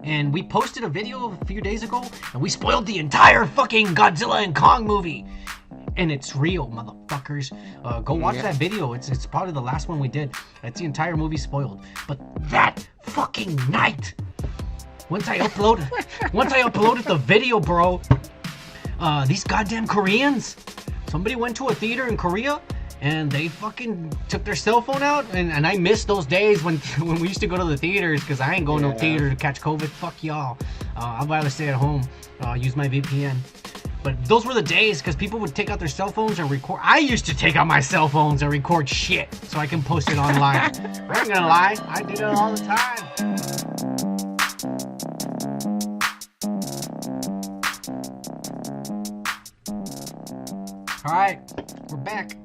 And we posted a video a few days ago, and we spoiled the entire fucking Godzilla and Kong movie. And it's real, motherfuckers. Go watch that video. It's probably the last one we did. That's the entire movie spoiled. But that fucking night, once I uploaded the video, bro, these goddamn Koreans, somebody went to a theater in Korea and they fucking took their cell phone out, and I miss those days when we used to go to the theaters, because I ain't going to no theater to catch COVID. Fuck y'all. I'd rather stay at home, use my VPN. But those were the days, because people would take out their cell phones and record. I used to take out my cell phones and record shit so I can post it online. I ain't gonna lie, I did it all the time. Alright, we're back.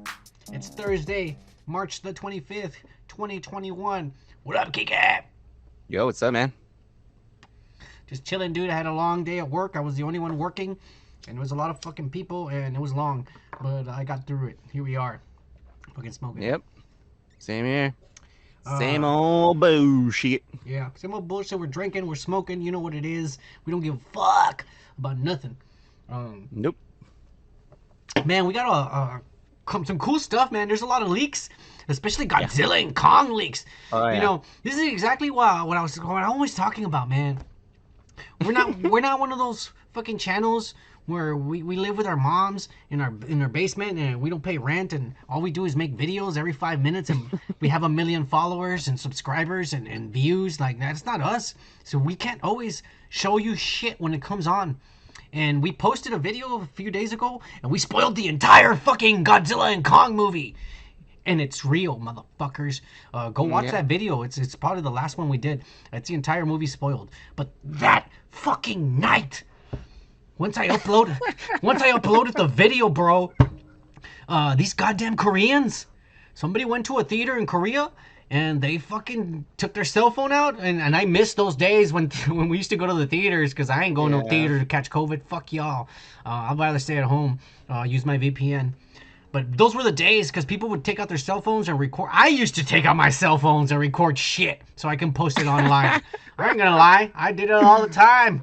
It's Thursday, March the 25th, 2021. What up, Kika? Yo, what's up, man? Just chilling, dude. I had a long day at work. I was the only one working, and there was a lot of fucking people, and it was long, but I got through it. Here we are, fucking smoking. Yep, same here. Same old bullshit. Yeah, same old bullshit. We're drinking, we're smoking. You know what it is. We don't give a fuck about nothing. Nope. Man, we got some cool stuff, man. There's a lot of leaks, especially Godzilla and Kong leaks. Oh, you know, this is exactly what I'm always talking about, man. We're not one of those fucking channels where we live with our moms in our basement and we don't pay rent, and all we do is make videos every 5 minutes, and we have 1 million followers and subscribers and views. Like, that's not us. So we can't always show you shit when it comes on. And we posted a video a few days ago, and we spoiled the entire fucking Godzilla and Kong movie. And it's real, motherfuckers. Go watch that video. It's probably the last one we did. That's the entire movie spoiled. But that fucking night, once I uploaded the video, bro, these goddamn Koreans, somebody went to a theater in Korea, and they fucking took their cell phone out, and I miss those days when we used to go to the theaters, because I ain't going to no theater to catch COVID. Fuck y'all. I'd rather stay at home, use my VPN. But those were the days, because people would take out their cell phones and record. I used to take out my cell phones and record shit so I can post it online. I ain't gonna lie, I did it all the time.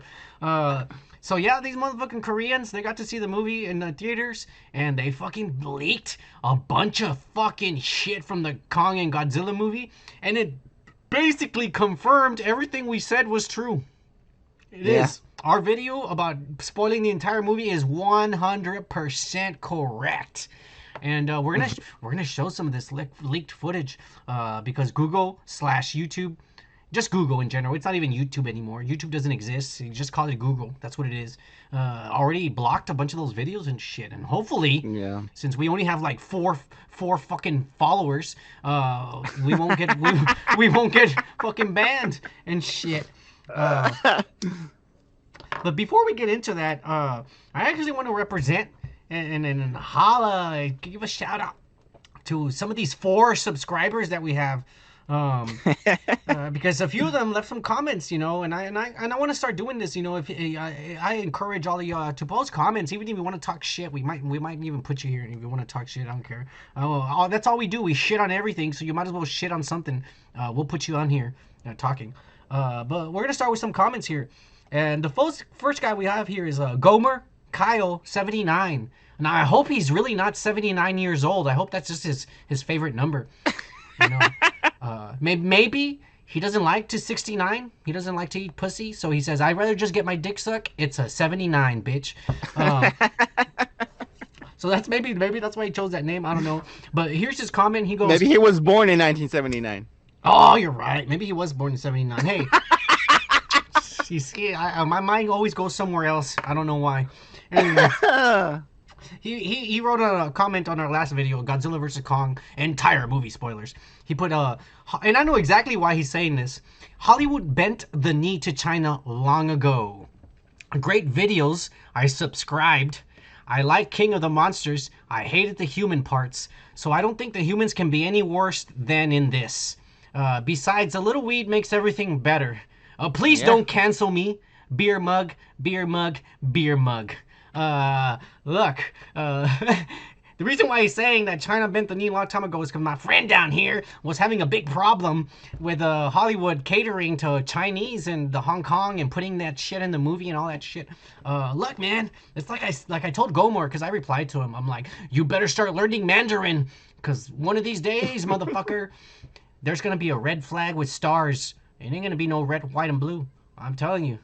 So yeah, these motherfucking Koreans, they got to see the movie in the theaters, and they fucking leaked a bunch of fucking shit from the Kong and Godzilla movie, and it basically confirmed everything we said was true. It is. Our video about spoiling the entire movie is 100% correct. And we're gonna show some of this leaked footage because Google/YouTube, just Google in general. It's not even YouTube anymore. YouTube doesn't exist. You just call it Google. That's what it is. Already blocked a bunch of those videos and shit. And hopefully, since we only have like four fucking followers, we won't get we won't get fucking banned and shit. But before we get into that, I actually want to represent and holla, give a shout out to some of these 4 subscribers that we have. Because a few of them left some comments, you know, and I want to start doing this, you know. If I encourage all of you to post comments, even if you want to talk shit, we might even put you here. If you want to talk shit, I don't care. That's all we do. We shit on everything, so you might as well shit on something. We'll put you on here talking. But we're gonna start with some comments here, and the first guy we have here is Gomer Kyle 79. Now I hope he's really not 79 years old. I hope that's just his favorite number. You know, maybe he doesn't like to 69. He doesn't like to eat pussy, so he says, "I'd rather just get my dick sucked. It's a 79, bitch." So that's maybe that's why he chose that name. I don't know. But here's his comment. He goes, maybe he was born in 1979. Oh, you're right. Maybe he was born in 79. Hey, you see, my mind always goes somewhere else. I don't know why. Anyway. He wrote a comment on our last video, Godzilla vs. Kong, entire movie spoilers. He put, and I know exactly why he's saying this. Hollywood bent the knee to China long ago. Great videos. I subscribed. I like King of the Monsters. I hated the human parts. So I don't think the humans can be any worse than in this. Besides, a little weed makes everything better. Please don't cancel me. Beer mug, beer mug, beer mug. Look, The reason why he's saying that China bent the knee a long time ago is because my friend down here was having a big problem with Hollywood catering to Chinese and the Hong Kong and putting that shit in the movie and all that shit. Look, man, it's like I told Gomor, because I replied to him. I'm like, you better start learning Mandarin, because one of these days, motherfucker, there's going to be a red flag with stars. It ain't going to be no red, white, and blue. I'm telling you.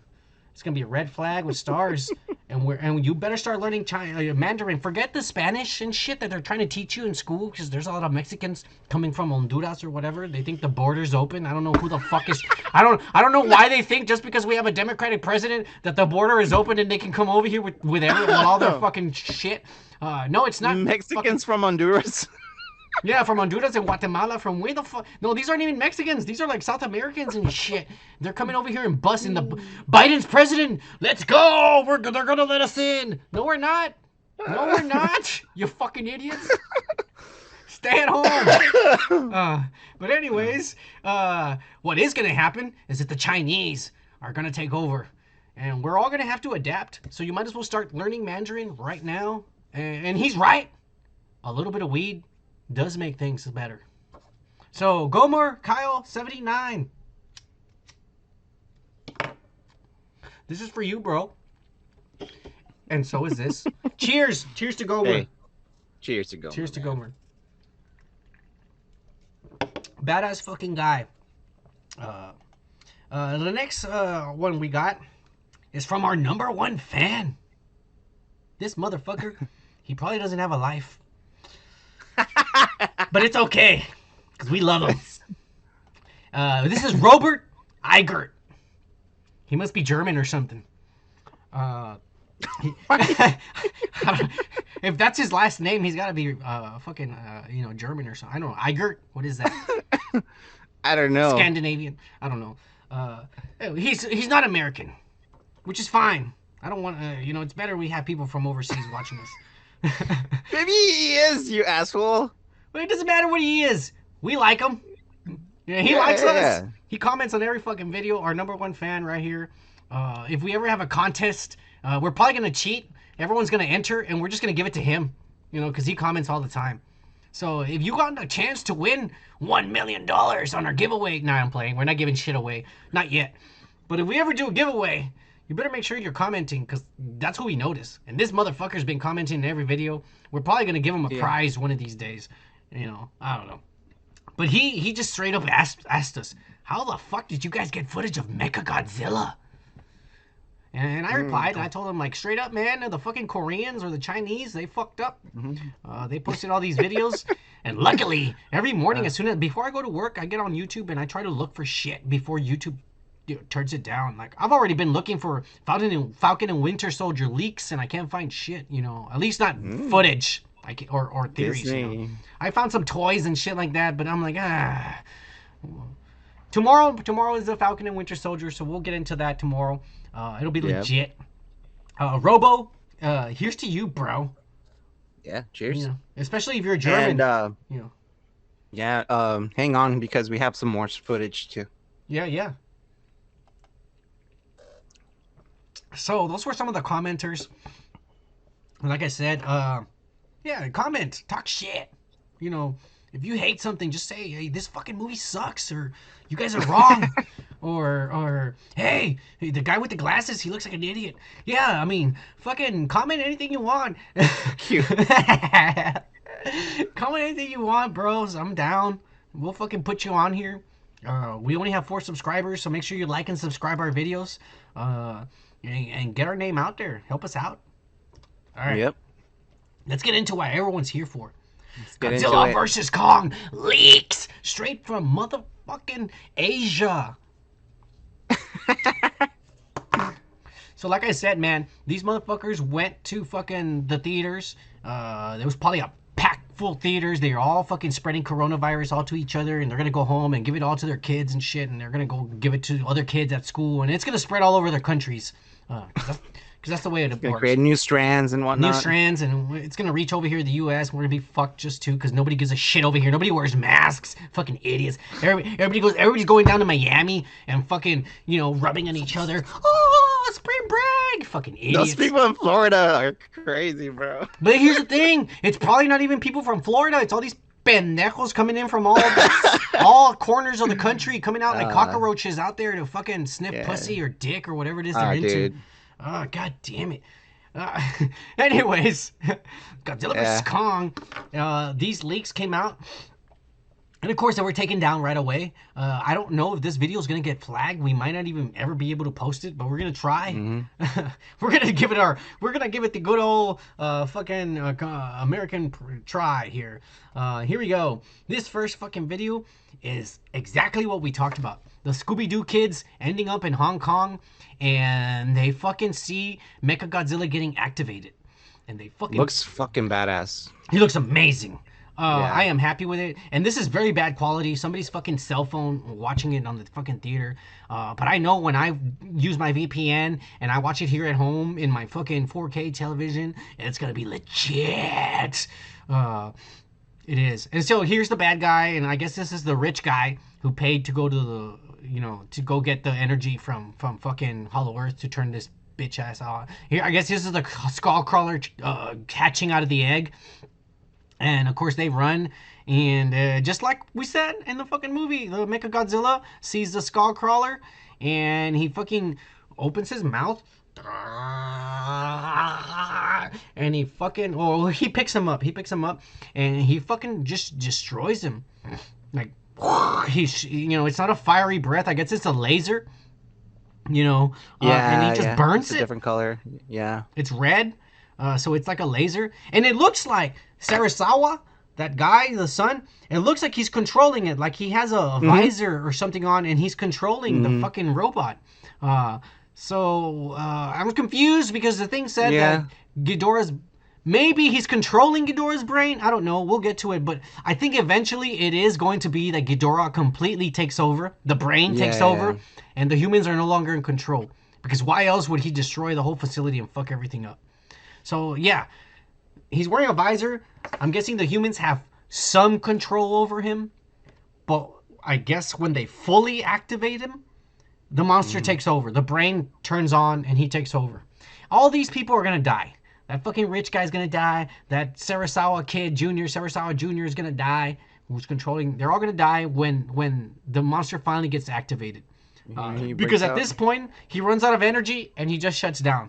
It's going to be a red flag with stars. And you better start learning Mandarin. Forget the Spanish and shit that they're trying to teach you in school, because there's a lot of Mexicans coming from Honduras or whatever. They think the border's open. I don't know who the fuck is... I don't know why they think just because we have a Democratic president that the border is open and they can come over here with all their fucking shit. No, it's not. Mexicans from Honduras. Yeah, from Honduras and Guatemala. From where the fuck? No, these aren't even Mexicans. These are like South Americans and shit. They're coming over here and busting the... Biden's president. Let's go. They're gonna let us in. No, we're not. No, we're not. You fucking idiots. Stay at home. But anyways, what is gonna happen is that the Chinese are gonna take over, and we're all gonna have to adapt. So you might as well start learning Mandarin right now. And he's right. A little bit of weed does make things better. So, Gomor, Kyle, 79. This is for you, bro. And so is this. Cheers. Cheers to Gomor. Hey. Cheers to Gomor. Cheers to Gomor. Badass fucking guy. The next one we got is from our #1 fan. This motherfucker, he probably doesn't have a life. But it's okay, because we love him. This is Robert Eigert. He must be German or something. If that's his last name, he's got to be fucking, German or something. I don't know. Eigert? What is that? I don't know. Scandinavian? I don't know. He's not American, which is fine. I don't want it's better we have people from overseas watching us. Maybe he is, you asshole. But it doesn't matter what he is. We like him. Yeah, he likes us. He comments on every fucking video. Our #1 fan right here. If we ever have a contest, we're probably going to cheat. Everyone's going to enter, and we're just going to give it to him. Because he comments all the time. So if you got a chance to win $1 million on our giveaway. Nah, I'm playing. We're not giving shit away. Not yet. But if we ever do a giveaway, you better make sure you're commenting, because that's who we notice. And this motherfucker's been commenting in every video. We're probably going to give him a prize one of these days. I don't know. But he just straight up asked us, how the fuck did you guys get footage of Mecha Godzilla? And I replied, and I told him, like, straight up, man, the fucking Koreans or the Chinese, they fucked up. They posted all these videos. And luckily, every morning, before I go to work, I get on YouTube and I try to look for shit before YouTube turns it down. Like, I've already been looking for Falcon and Winter Soldier leaks, and I can't find shit, at least not footage or theories. I found some toys and shit like that, but I'm like, tomorrow is the Falcon and Winter Soldier, so we'll get into that tomorrow. It'll be legit. Robo, here's to you, bro. Yeah, cheers. Especially if you're German. And hang on, because we have some more footage too. Yeah. So those were some of the commenters. Like I said, comment, talk shit. If you hate something, just say, hey, this fucking movie sucks, or you guys are wrong, or hey, the guy with the glasses, he looks like an idiot. Yeah, I mean, fucking comment anything you want. Cute. Comment anything you want, bros. I'm down. We'll fucking put you on here. We only have 4 subscribers, so make sure you like and subscribe our videos. And get our name out there. Help us out. All right. Yep. Let's get into what everyone's here for. Godzilla vs. Kong leaks straight from motherfucking Asia. So like I said, man, these motherfuckers went to fucking the theaters. There was probably a packed full theaters. They're all fucking spreading coronavirus all to each other, and they're gonna go home and give it all to their kids and shit, and they're gonna go give it to other kids at school, and it's gonna spread all over their countries. Because that's the way it works. Gonna create new strands and whatnot. New strands, and it's gonna reach over here to the U.S. We're gonna be fucked just too, because nobody gives a shit over here. Nobody wears masks. Fucking idiots. Everybody's going down to Miami and fucking, rubbing on each other. Oh, spring break. You fucking Those idiots. people in Florida are crazy, bro. But here's the thing: it's probably not even people from Florida. It's all these pendejos coming in from all corners of the country, coming out like uh, cockroaches out there to fucking sniff yeah. pussy or dick or whatever it is they're into. Dude. Oh, god damn it. Uh, anyways, Godzilla vs Yeah. Kong. These leaks came out. And of course, they were taken down right away. I don't know if this video is gonna get flagged. We might not even ever be able to post it, but we're gonna try. Mm-hmm. We're gonna give it the good old fucking American try here. Here we go. This first fucking video is exactly what we talked about. The Scooby-Doo kids ending up in Hong Kong, and they fucking see Mechagodzilla getting activated, and they fucking Looks fucking badass. he looks amazing. Yeah. I am happy with it. And this is very bad quality. Somebody's fucking cell phone watching it on the fucking theater. But I know when I use my VPN and I watch it here at home in my fucking 4K television, it's going to be legit. It is. And so here's the bad guy. And I guess this is the rich guy who paid to go to the, to go get the energy from fucking Hollow Earth to turn this bitch ass on. Here, I guess this is the skull crawler hatching out of the egg. And of course they run, and just like we said in the fucking movie, the Mechagodzilla sees the skull crawler, and he fucking opens his mouth, and he fucking he picks him up, and he fucking just destroys him, like he's it's not a fiery breath. I guess it's a laser, and he just burns it's it. a different color. Yeah. It's red. So it's like a laser. And it looks like Sarasawa, that guy, the son, it looks like he's controlling it. Like he has a visor or something on, and he's controlling the fucking robot. So I was confused because the thing said that Ghidorah's... Maybe he's controlling Ghidorah's brain. I don't know. We'll get to it. But I think eventually it is going to be that Ghidorah completely takes over. The brain takes over. And the humans are no longer in control. Because why else would he destroy the whole facility and fuck everything up? So, yeah, he's wearing a visor. I'm guessing the humans have some control over him. But I guess when they fully activate him, the monster takes over. The brain turns on and he takes over. All these people are going to die. That fucking rich guy's going to die. That Sarasawa Jr. is going to die. Who's controlling... They're all going to die when the monster finally gets activated. Because at this point, he runs out of energy and he just shuts down.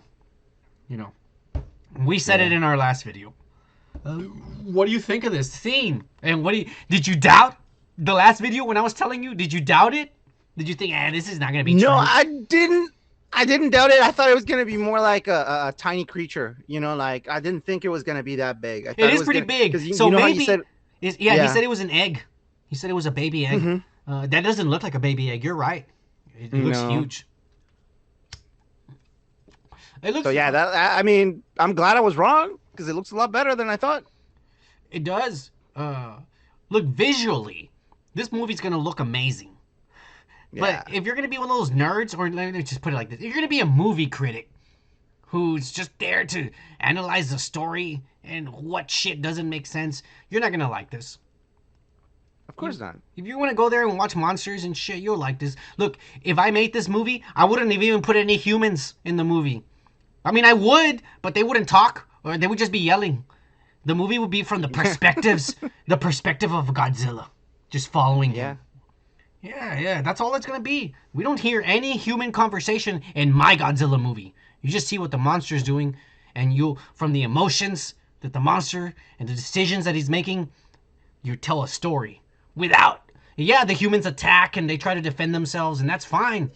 We said it in our last video. What do you think of this scene? And did you doubt the last video when I was telling you? Did you doubt it? Did you think, this is not going to be true? No, I didn't doubt it. I thought it was going to be more like a tiny creature. Like, I didn't think it was going to be that big. I thought it is pretty big. So you know maybe... How you said, he said it was an egg. He said it was a baby egg. That doesn't look like a baby egg. You're right. It looks huge. It looks... So yeah, I'm glad I was wrong because it looks a lot better than I thought. It does. Look, visually, this movie's gonna look amazing. Yeah. But if you're gonna be one of those nerds, or let me just put it like this, if you're gonna be a movie critic who's just there to analyze the story and what shit doesn't make sense, you're not gonna like this. Of course not. If you want to go there and watch monsters and shit, you'll like this. Look, if I made this movie, I wouldn't have even put any humans in the movie. I mean, I would, but they wouldn't talk, or they would just be yelling. The movie would be from the perspective of Godzilla, just following him. Yeah, that's all it's gonna be. We don't hear any human conversation in my Godzilla movie. You just see what the monster's doing, and from the emotions that the monster and the decisions that he's making, you tell a story. The humans attack and they try to defend themselves, and that's fine.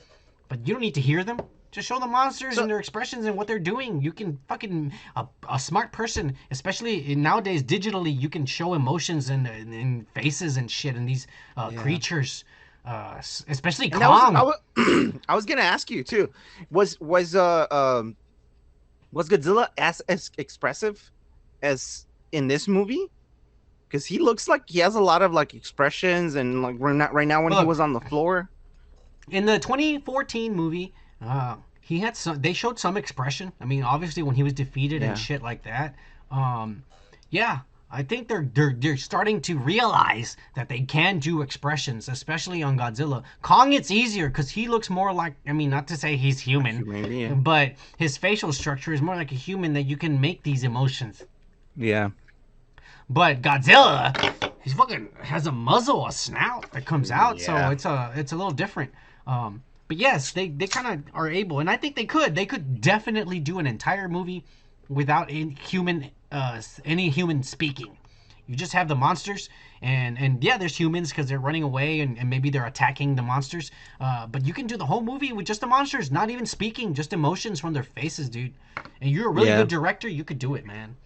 But you don't need to hear them. Just show the monsters and their expressions and what they're doing. You can fucking... A smart person, especially nowadays digitally, you can show emotions and faces and shit in these creatures. Especially Kong. I was going to ask you, too. Was Godzilla as expressive as in this movie? Because he looks like he has a lot of like expressions and like right now when he was on the floor. In the 2014 movie, he had they showed some expression. I mean, obviously when he was defeated and shit like that. I think they're starting to realize that they can do expressions, especially on Godzilla. Kong, it's easier because he looks more like, I mean, not to say he's human, Yeah. but his facial structure is more like a human that you can make these emotions. Yeah. But Godzilla, he's fucking has a muzzle, a snout that comes out, so Yeah. it's a little different. But yes, they kind of are able, and I think they could definitely do an entire movie without any human speaking. You just have the monsters, and yeah, there's humans because they're running away and maybe they're attacking the monsters. But you can do the whole movie with just the monsters, not even speaking, just emotions from their faces, dude. And you're a really Yeah. good director, you could do it, man.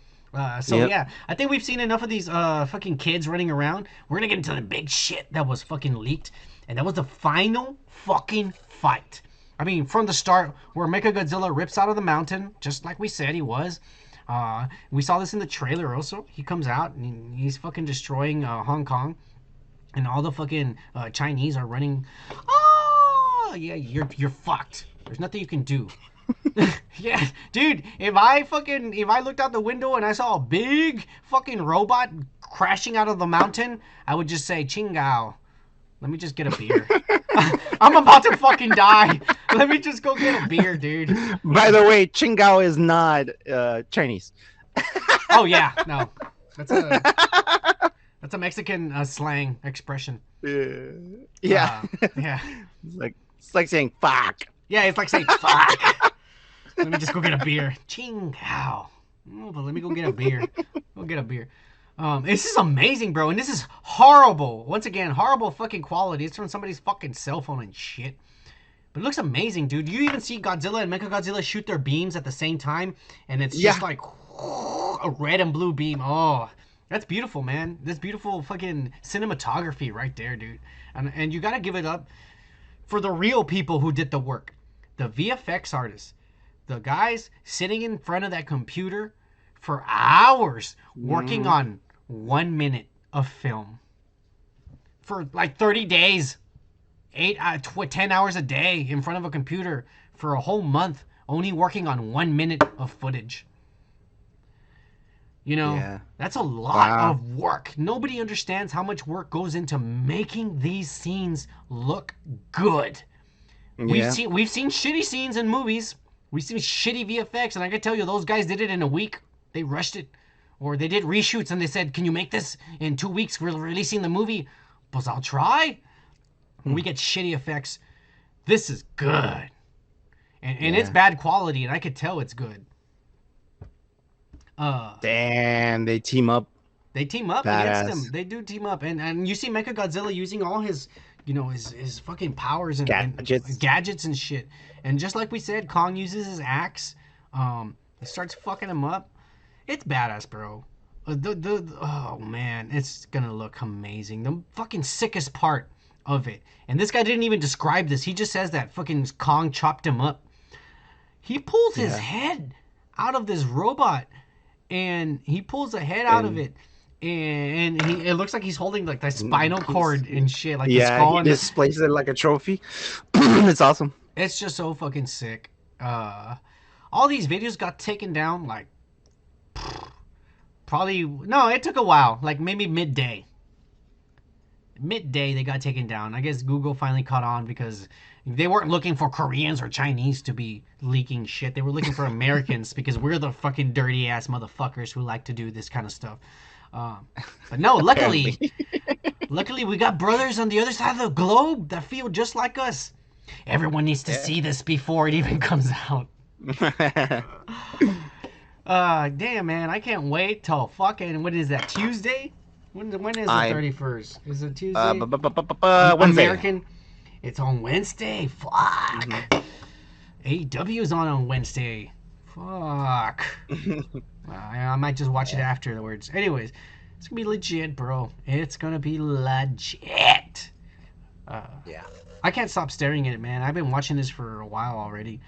So Yep. yeah, I think we've seen enough of these fucking kids running around. We're gonna get into the big shit that was fucking leaked, and that was the final fucking fight. I mean, from the start, where Mechagodzilla rips out of the mountain, just like we said he was. We saw this in the trailer also. He comes out and he's fucking destroying Hong Kong, and all the fucking Chinese are running. Oh yeah, you're fucked. There's nothing you can do. Yeah, dude, if I looked out the window and I saw a big fucking robot crashing out of the mountain, I would just say, Chingao, let me just get a beer. I'm about to fucking die. Let me just go get a beer, dude. By the way, Qingao is not Chinese. Oh yeah, no. That's a that's a Mexican slang expression. Yeah. Yeah. It's like saying fuck. Yeah, it's like saying fuck. Let me just go get a beer. Ching how. Oh, but let me go get a beer. Go get a beer. This is amazing, bro, and this is horrible. Once again, horrible fucking quality. It's from somebody's fucking cell phone and shit. But it looks amazing, dude. You even see Godzilla and Mechagodzilla shoot their beams at the same time, and it's just like a red and blue beam. Oh, that's beautiful, man. That's beautiful fucking cinematography right there, dude. And you gotta give it up for the real people who did the work. The VFX artists. The guys sitting in front of that computer for hours working on 1 minute of film. For like 30 days. 10 hours a day in front of a computer for a whole month only working on 1 minute of footage. You know, Yeah. that's a lot Wow. of work. Nobody understands how much work goes into making these scenes look good. Yeah. We've seen shitty scenes in movies. We've seen shitty VFX, and I can tell you those guys did it in a week. They rushed it. Or they did reshoots and they said, can you make this in 2 weeks? We're releasing the movie. Pues I'll try. When we get shitty effects, this is good. And it's bad quality, and I could tell it's good. Damn, they team up. They team up Badass. against them. They do team up. And you see Mechagodzilla using all his, you know, his fucking powers and gadgets and shit. And just like we said, Kong uses his axe. He starts fucking him up. It's badass, bro. Oh, man. It's gonna look amazing. The fucking sickest part of it. And this guy didn't even describe this. He just says that fucking Kong chopped him up. He pulls his head out of this robot. And he pulls the head out of it. And it looks like he's holding like the spinal cord and shit. Like the skull. He displays it like a trophy. It's awesome. It's just so fucking sick. All these videos got taken down like probably no, it took a while. Like maybe midday. Midday they got taken down. I guess Google finally caught on because they weren't looking for Koreans or Chinese to be leaking shit. They were looking for Americans because we're the fucking dirty ass motherfuckers who like to do this kind of stuff. But no, luckily we got brothers on the other side of the globe that feel just like us. Everyone needs to see this before it even comes out. Damn, man, I can't wait till fucking, what is that, Tuesday? When is the 31st? Is it Tuesday? Wednesday. American. It's on Wednesday. Fuck. AEW is on Wednesday. Fuck. I might just watch it afterwards. Anyways, it's gonna be legit, bro. It's gonna be legit. Yeah. I can't stop staring at it, man. I've been watching this for a while already.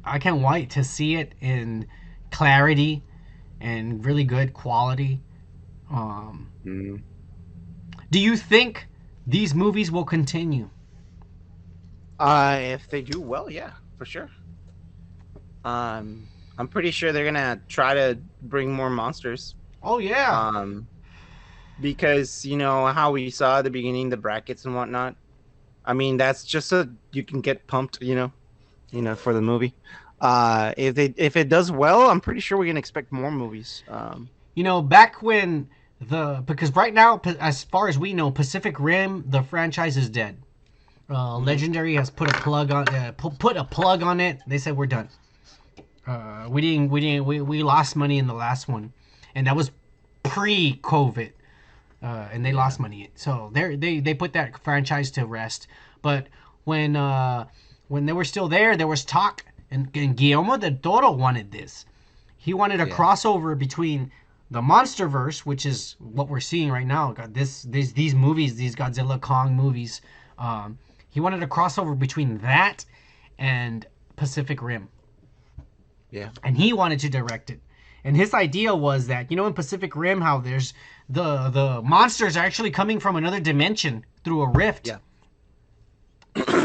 I can't wait to see it in clarity and really good quality. Do you think these movies will continue? If they do well, yeah, for sure. I'm pretty sure they're gonna try to bring more monsters. Oh yeah. Um, because you know how we saw at the beginning the brackets and whatnot. I mean, that's just so you can get pumped, for the movie. If it does well, I'm pretty sure we can expect more movies. You know, back when because right now, as far as we know, Pacific Rim, the franchise is dead. Mhm. Legendary has put a plug on put a plug on it. They said we're done. We lost money in the last one, and that was pre-COVID, and they Yeah, lost money. So they put that franchise to rest. But when when they were still there was talk, and Guillermo del Toro wanted this. He wanted a yeah, crossover between the MonsterVerse, which is what we're seeing right now. Got these movies, these Godzilla Kong movies. He wanted a crossover between that and Pacific Rim, yeah, and he wanted to direct it. And his idea was that, in Pacific Rim, how there's the monsters are actually coming from another dimension through a rift. yeah,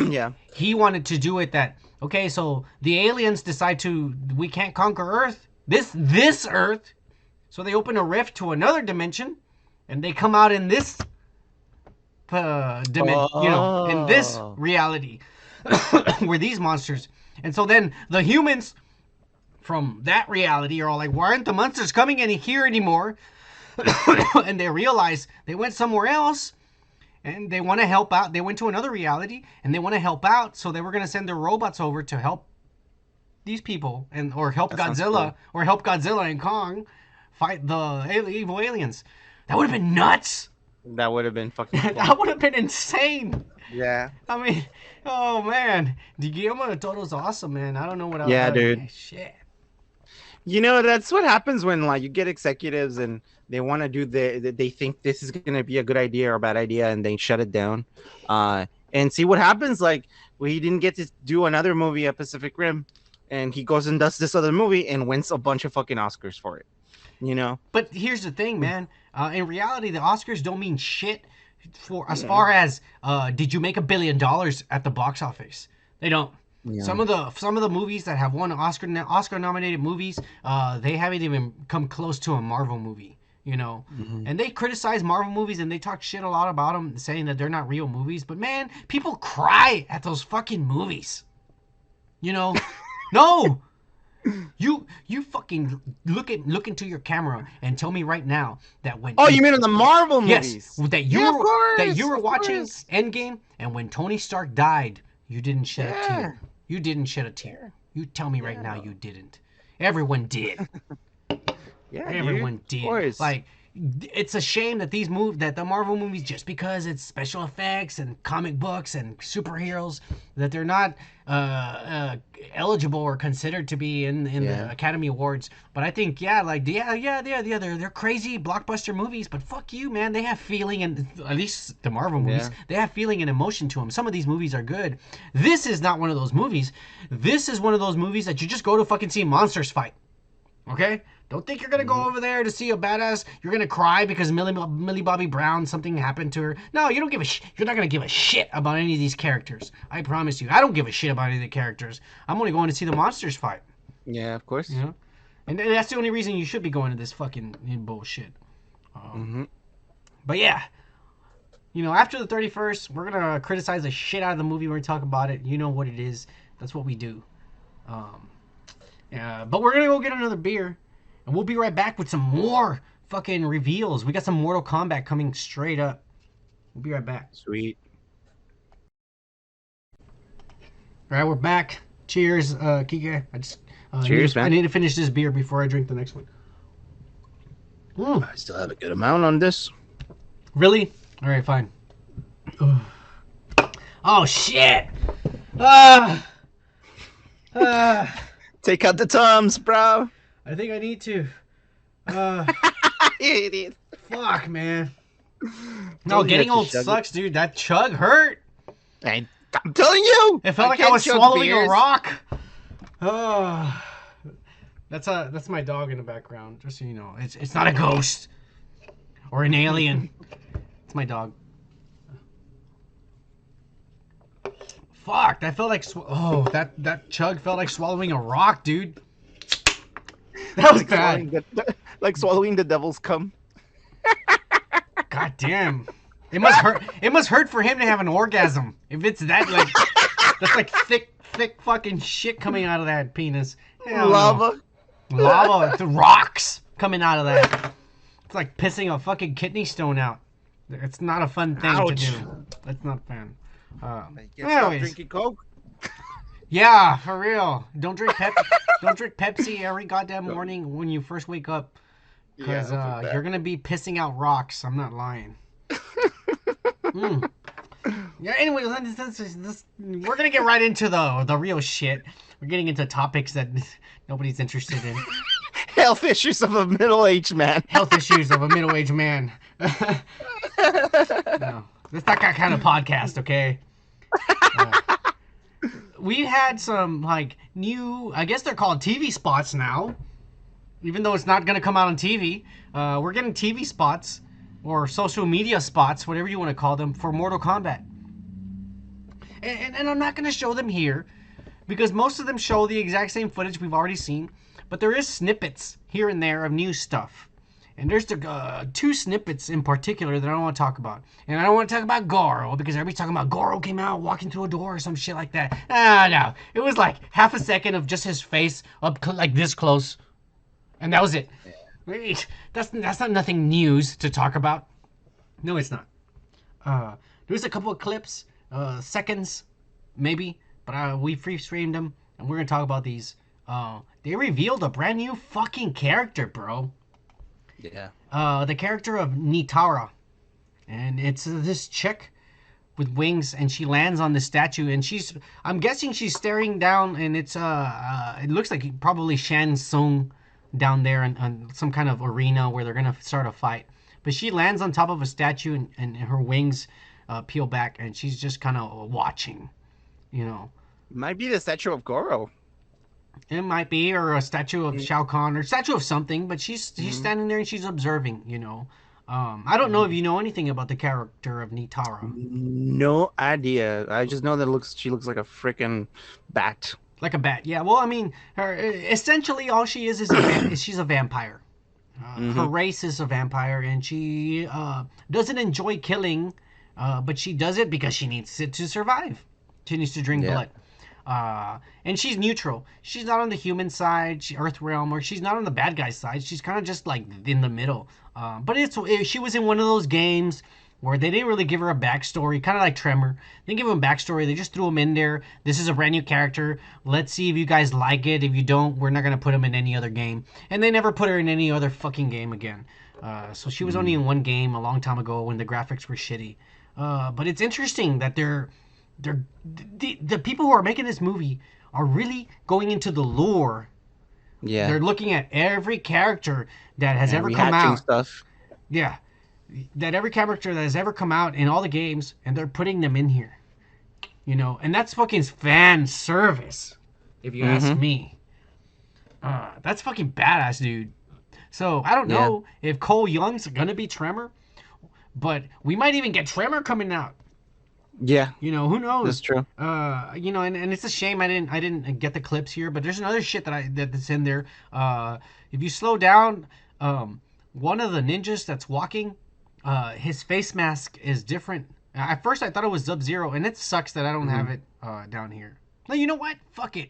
yeah. He wanted to do it that, okay, so the aliens decide to, we can't conquer Earth, this Earth, so they open a rift to another dimension, and they come out in this dimension, in this Oh, reality, where these monsters. And so then the humans from that reality are all like, why aren't the monsters coming in here anymore? And they realize they went somewhere else, and they want to help out. They went to another reality, and they want to help out. So they were going to send their robots over to help these people, or help that sounds Godzilla, cool. or help Godzilla and Kong fight the evil aliens. That would have been nuts. That would have been fucking cool. That would have been insane. Yeah, I mean, oh man, Guillermo del Toro's awesome, man. I don't know what else. yeah, dude. Shit. That's what happens when like you get executives and they want to do they think this is gonna be a good idea or a bad idea and they shut it down. And see what happens. Like, well, he didn't get to do another movie at Pacific Rim, and he goes and does this other movie and wins a bunch of fucking Oscars for it. You know? But here's the thing, man. In reality, the Oscars don't mean shit for as Yeah, far as did you make $1 billion at the box office? They don't. yeah, Some of the movies that have won Oscar nominated movies, they haven't even come close to a Marvel movie. mhm. And they criticize Marvel movies and they talk shit a lot about them, saying that they're not real movies. But man, people cry at those fucking movies. You know, no, you fucking look into your camera and tell me right now that when Oh, you mean in the Marvel yes, movies? that Yeah, of you course, were of watching course. Endgame, and when Tony Stark died, you didn't shed a Yeah, tear. You didn't shed a tear. You tell me right now yeah, you didn't. Everyone did. yeah, dude. Everyone Of did. course. Like, it's a shame that that the Marvel movies, just because it's special effects and comic books and superheroes, that they're not eligible or considered to be in the Yeah, Academy Awards. But I think, yeah, like, yeah, they're crazy blockbuster movies. But fuck you, man. They have feeling, and at least the Marvel movies, yeah. they have feeling and emotion to them. Some of these movies are good. This is not one of those movies. This is one of those movies that you just go to fucking see monsters fight. Okay? Don't think you're gonna go Mhm. over there to see a badass. You're gonna cry because Millie Bobby Brown, something happened to her. No, you don't give a you're not gonna give a shit about any of these characters. I promise you. I don't give a shit about any of the characters. I'm only going to see the monsters fight. Yeah, of You course. know, and that's the only reason you should be going to this fucking bullshit. Hmm. But yeah, after the 31st, we're gonna criticize the shit out of the movie. We're gonna talk about it. You know what it is. That's what we do. Um, Yeah, but we're gonna go get another beer, and we'll be right back with some more fucking reveals. We got some Mortal Kombat coming straight up. We'll be right back. Sweet. All right, we're back. Cheers, Kike. Cheers, I man. need to finish this beer before I drink the next one. Mm, I still have a good amount on this. really? All right, fine. Oh shit! Ah, ah. Take out the Tums, bro. I think I need to. Uh, You idiot. fuck, man. No, Told you getting not to old chug it. sucks, dude. That chug hurt. I'm telling you. It felt like I can't was chug swallowing beers. a rock. Oh, that's my dog in the background. Just so you know, it's not a ghost or an alien. It's my dog. Fuck, that felt like that chug felt like swallowing a rock, dude. That was like bad. like swallowing the devil's cum. God damn. It must hurt. It must hurt for him to have an orgasm. If it's that like, that's like thick fucking shit coming out of that penis. Hell Lava. no. Lava. The rocks coming out of that. It's like pissing a fucking kidney stone out. It's not a fun thing Ouch. to do. That's not fun. Stop drinking Coke. Yeah, for real. Don't drink Pepsi every goddamn morning when you first wake up, because you're gonna be pissing out rocks. I'm not lying. Yeah. Anyway, we're gonna get right into the real shit. We're getting into topics that nobody's interested in. Health issues of a middle-aged man. Health issues of a middle-aged man. No, that's not that kind of podcast, okay? We had some like new, I guess they're called TV spots now, even though it's not gonna come out on TV. We're getting TV spots or social media spots, whatever you want to call them, for Mortal Kombat. And I'm not gonna show them here because most of them show the exact same footage we've already seen, but there is snippets here and there of new stuff. And there's the two snippets in particular that I don't want to talk about. And I don't want to talk about Goro because everybody's talking about Goro came out walking through a door or some shit like that. No. It was like half a second of just his face up like this close. And that was it. Yeah. That's not nothing news to talk about. No, it's not. There's a couple of clips, seconds, maybe. But we freeze-framed them. And we're going to talk about these. They revealed a brand new fucking character, bro. Yeah. The character of Nitara, and it's this chick with wings, and she lands on the statue, and I'm guessing she's staring down, and it's it looks like probably Shang Tsung down there in some kind of arena where they're gonna start a fight. But she lands on top of a statue, and her wings peel back, and she's just kind of watching, you know. Might be the statue of Goro. It might be, or a statue of Shao Kahn, or statue of something, but she's standing there and she's observing, you know. I don't know if you know anything about the character of Nitara. No idea. I just know that she looks like a freaking bat. Like a bat, yeah. Well, I mean, essentially all she is she's a vampire. Her race is a vampire, and she doesn't enjoy killing, but she does it because she needs it to survive. She needs to drink blood. And she's neutral. She's not on the human side, Earth Realm, or she's not on the bad guy's side. She's kind of just like in the middle. But she was in one of those games where they didn't really give her a backstory, kind of like Tremor. They didn't give him a backstory. They just threw him in there. This is a brand new character. Let's see if you guys like it. If you don't, we're not going to put him in any other game. And they never put her in any other fucking game again. So she was only in one game a long time ago when the graphics were shitty. But it's interesting that the people who are making this movie are really going into the lore. Yeah. They're looking at every character that has ever come out. Stuff. Yeah. That every character that has ever come out in all the games, and they're putting them in here. You know, and that's fucking fan service, if you ask me. That's fucking badass, dude. So, I don't know if Cole Young's gonna be Tremor, but we might even get Tremor coming out. Yeah. You know, who knows? That's true. You know, and it's a shame I didn't get the clips here, but there's another shit that's in there. If you slow down, one of the ninjas that's walking, his face mask is different. At first I thought it was Sub-Zero, and it sucks that I don't have it down here. No, you know what? Fuck it.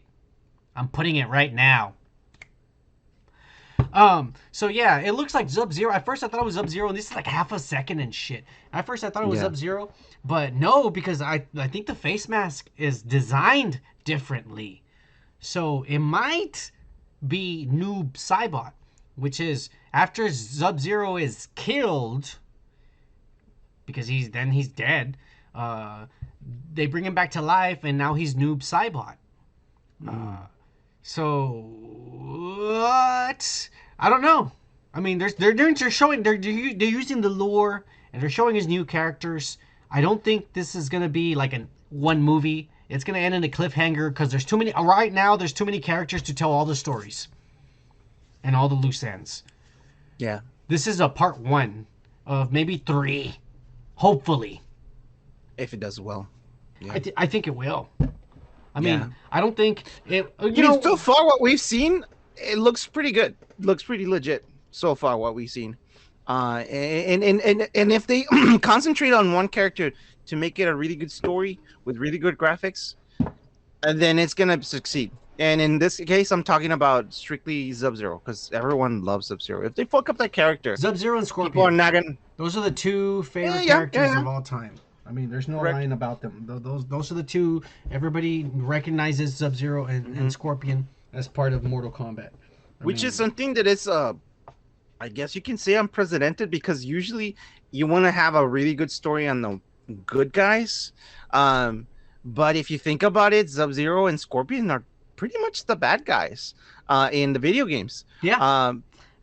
I'm putting it right now. So yeah, it looks like Sub-Zero. At first I thought it was Sub-Zero, and this is like half a second and shit. At first I thought it was Sub-Zero, but no, because I think the face mask is designed differently. So it might be Noob Saibot, which is after Sub-Zero is killed, because he's dead, they bring him back to life, and now he's Noob Saibot. So what? I don't know. I mean, they're using the lore, and they're showing his new characters. I don't think this is gonna be like one movie. It's gonna end in a cliffhanger because there's too many. Right now, there's too many characters to tell all the stories and all the loose ends. Yeah. This is a part 1 of maybe 3, hopefully. If it does well. Yeah. I think it will. I mean, I don't think it. You know, so far what we've seen, it looks pretty good. Looks pretty legit so far what we've seen. And if they concentrate on one character to make it a really good story with really good graphics, and then it's gonna succeed. And in this case, I'm talking about strictly Sub-Zero because everyone loves Sub-Zero. If they fuck up that character, Sub-Zero and people are Scorpion. not gonna. Those are the two favorite Yeah, characters yeah. of all time. I mean, there's no Correct. lying about them. Those are the two everybody recognizes Sub-Zero and Scorpion as part of Mortal Kombat. Which is something that is, I guess you can say unprecedented because usually you want to have a really good story on the good guys. But if you think about it, Sub-Zero and Scorpion are pretty much the bad guys in the video games. Yeah.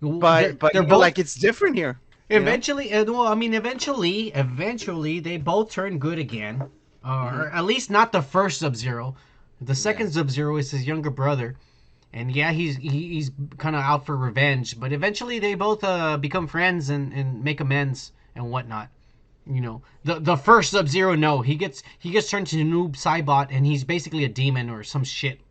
But they're you know, both like it's different here. eventually. Well, I mean, eventually they both turn good again, or at least not the first Sub-Zero. The second Sub-Zero is his younger brother, and yeah, he's kind of out for revenge. But eventually they both become friends and make amends and whatnot. You know, the first Sub-Zero, no, he gets turned to Noob Saibot, and he's basically a demon or some shit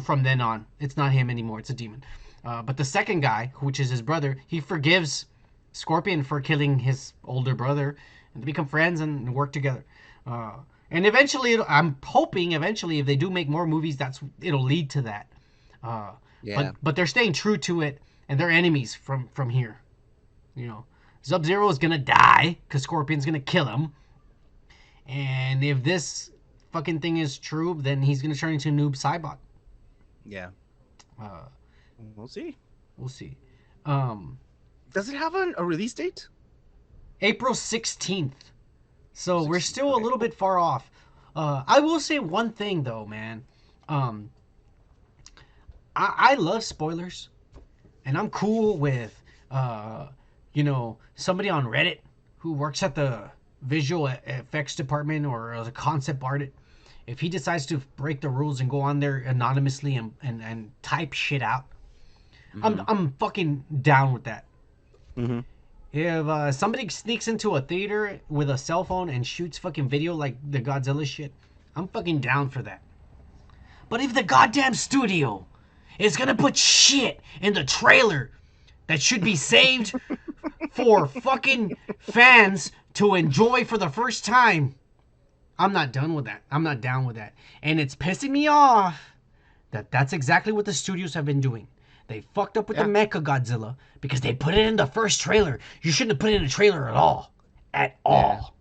from then on. It's not him anymore; it's a demon. But the second guy, which is his brother, he forgives Scorpion for killing his older brother, and they become friends and work together. And eventually, I'm hoping eventually, if they do make more movies, it'll lead to that. But they're staying true to it, and they're enemies from here. You know. Sub-Zero is gonna die because Scorpion's gonna kill him. And if this fucking thing is true, then he's gonna turn into Noob Saibot. Yeah. We'll see. We'll see. Does it have a release date? April 16th. So we're still a little bit far off. I will say one thing though, man. I love spoilers, and I'm cool with somebody on Reddit who works at the visual effects department or as a concept artist, if he decides to break the rules and go on there anonymously and type shit out, I'm fucking down with that. If somebody sneaks into a theater with a cell phone and shoots fucking video like the Godzilla shit, I'm fucking down for that. But if the goddamn studio is gonna put shit in the trailer that should be saved for fucking fans to enjoy for the first time, I'm not done with that. I'm not down with that. And it's pissing me off that's exactly what the studios have been doing. They fucked up with the Mecha Godzilla because they put it in the first trailer. You shouldn't have put it in a trailer at all. At all.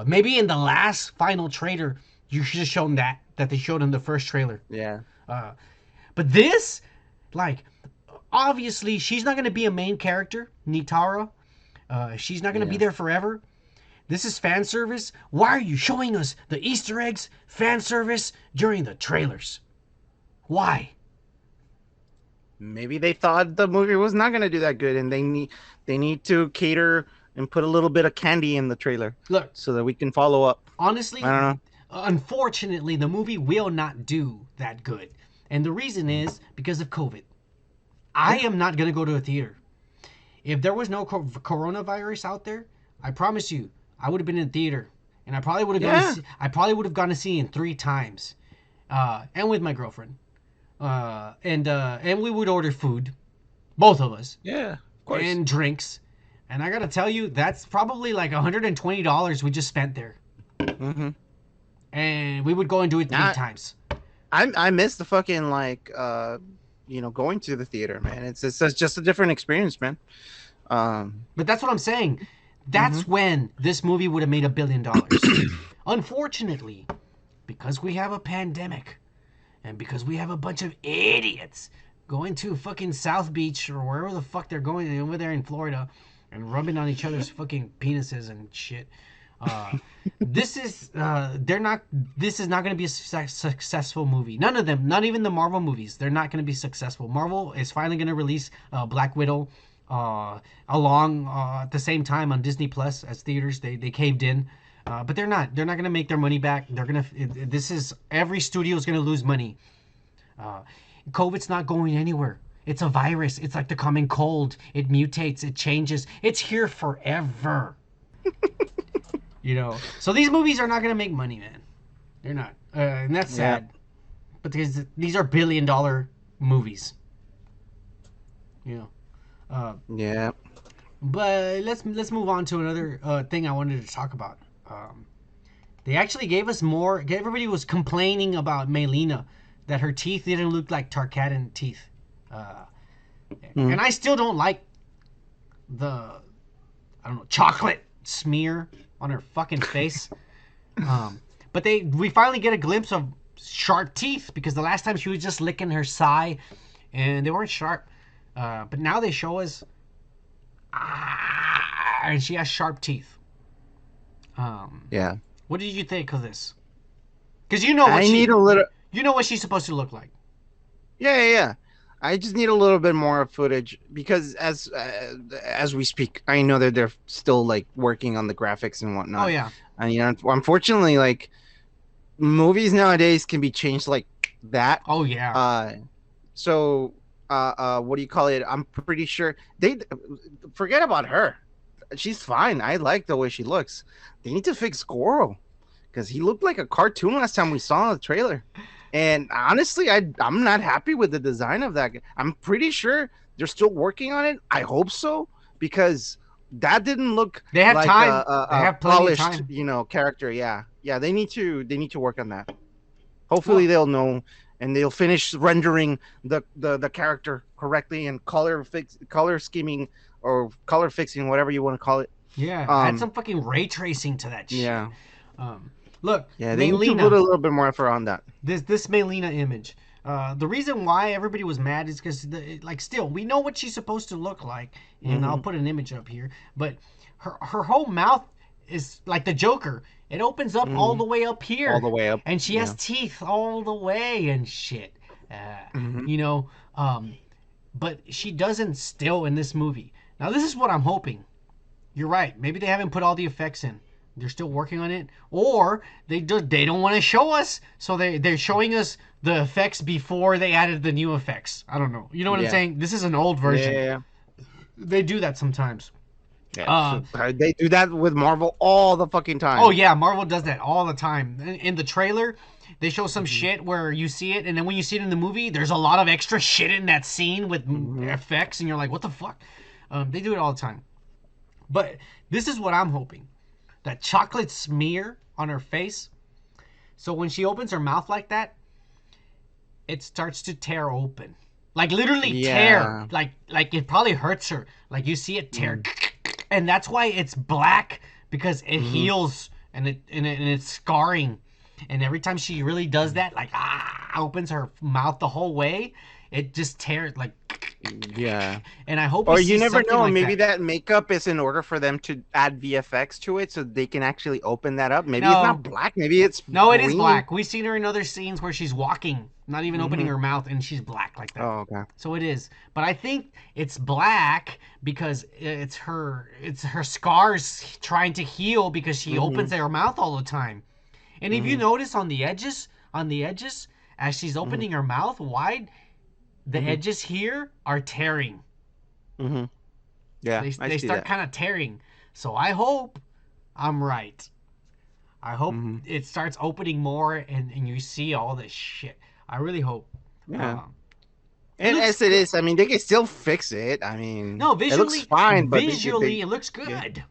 Maybe in the last final trailer, you should have shown that they showed in the first trailer. Yeah. But this, like, obviously, she's not going to be a main character, Nitara. She's not going to be there forever. This is fan service. Why are you showing us the Easter eggs, fan service, during the trailers? Why? Maybe they thought the movie was not going to do that good, and they need to cater and put a little bit of candy in the trailer. Look, so that we can follow up. Honestly, I don't know. Unfortunately, the movie will not do that good. And the reason is because of COVID. I am not going to go to a theater. If there was no coronavirus out there, I promise you, I would have been in theater, and I probably would have gone to see it 3 times, and with my girlfriend, and we would order food, both of us, of course, and drinks, and I gotta tell you, that's probably like $120 we just spent there, and we would go and do it 3 times. I miss the fucking going to the theater, man. It's just a different experience, man. But that's what I'm saying. That's when this movie would have made $1 billion. Unfortunately, because we have a pandemic, and because we have a bunch of idiots going to fucking South Beach or wherever the fuck they're going over there in Florida and rubbing on each other's fucking penises and shit. This is not going to be a successful movie. None of them, not even the Marvel movies, they're not going to be successful. Marvel is finally going to release Black Widow along at the same time on Disney Plus as theaters. They caved in, but they're not going to make their money back. Every studio is going to lose money. COVID's not going anywhere. It's a virus. It's like the common cold. It mutates. It changes. It's here forever. So these movies are not going to make money, man. They're not. And that's sad. But these are $1 billion movies. You know. Uh, Yeah. but let's move on to another thing I wanted to talk about. Um, they actually gave us more. Everybody was complaining about Melina, that her teeth didn't look like Tarkatan teeth, uh, and Mm. I still don't like the I don't know chocolate smear on her fucking face. But we finally get a glimpse of sharp teeth because the last time she was just licking her thigh, and they weren't sharp. But now they show us, and she has sharp teeth. Um, Yeah. what did you think of this? Because you know what I she, need a little. you know what she's supposed to look like. Yeah, yeah, yeah. I just need a little bit more footage because as we speak, I know that they're still like working on the graphics and Oh whatnot. yeah, And unfortunately, like movies nowadays can be changed like that. oh yeah. Uh, so what do you call it? I'm pretty sure they forget about her. She's fine. I like the way she looks. They need to fix Goro because he looked like a cartoon last time we saw the trailer. And honestly, I'm not happy with the design of that. I'm pretty sure they're still working on it. I hope so because that didn't look They have like time. They a have plenty of polished, time. character. Yeah, yeah. They need to work on that. Hopefully, Well, they'll know and they'll finish rendering the character correctly and color scheming or color fixing, whatever you want to call it. yeah. Add Um, some fucking ray tracing to that shit. yeah, Um, look, yeah. They need to put Melina. a little bit more effort on that. This Melina image. The reason why everybody was mad is because like still we know what she's supposed to look like, and I'll Hmm. put an image up here. But her whole mouth is like the Joker. It opens up all Hmm. the way up All here, the way up. and she has Yeah. teeth all the way and shit. Hmm. You know, but she doesn't still in this movie. Now this is what I'm hoping. You're right. Maybe they haven't put all the effects in. They're still working on it, or they don't want to show us, so they're showing us the effects before they added the new effects. I don't know. You know what I'm Yeah. saying? This is an old Yeah. version. Yeah. They do that sometimes. Yeah. Uh, They do that with Marvel all the fucking oh time. yeah, Marvel does that all the time. In the trailer, they show some Hmm. shit where you see it, and then when you see it in the movie, there's a lot of extra shit in that scene with Hmm. effects, and you're like, what the fuck? They do it all the time. But this is what I'm hoping. That chocolate smear on her face. So when she opens her mouth like that, it starts to tear open. Like literally tear. Yeah. Like it probably hurts her. Like you see it tear. Mm. And that's why it's black because it Hmm. heals and it's scarring. And every time she really does that, like opens her mouth the whole way, it just tears like Yeah. and I hope we Or you see never something know. like Maybe that. that makeup is in order for them to add VFX to it, so they can actually open that up. Maybe it's No, not black. Maybe it's no, it is green. black. We've seen her in other scenes where she's walking, not even opening Hmm. her mouth, and she's black like that. Oh, okay. So it is. But I think it's black because it's her scars trying to heal because she opens Hmm. her mouth all the time. And if you Hmm. notice on the edges, as she's Hmm. opening her mouth wide, the Hmm. edges here are tearing. Hmm. Yeah, I They see start that. kind of tearing. So I hope I'm right. I hope Hmm. it starts opening more and you see all this shit. I really hope. Yeah. Um, it And looks as it good. is, I mean, they can still fix it. I mean, No, it looks visually, fine, but visually it looks yeah, good.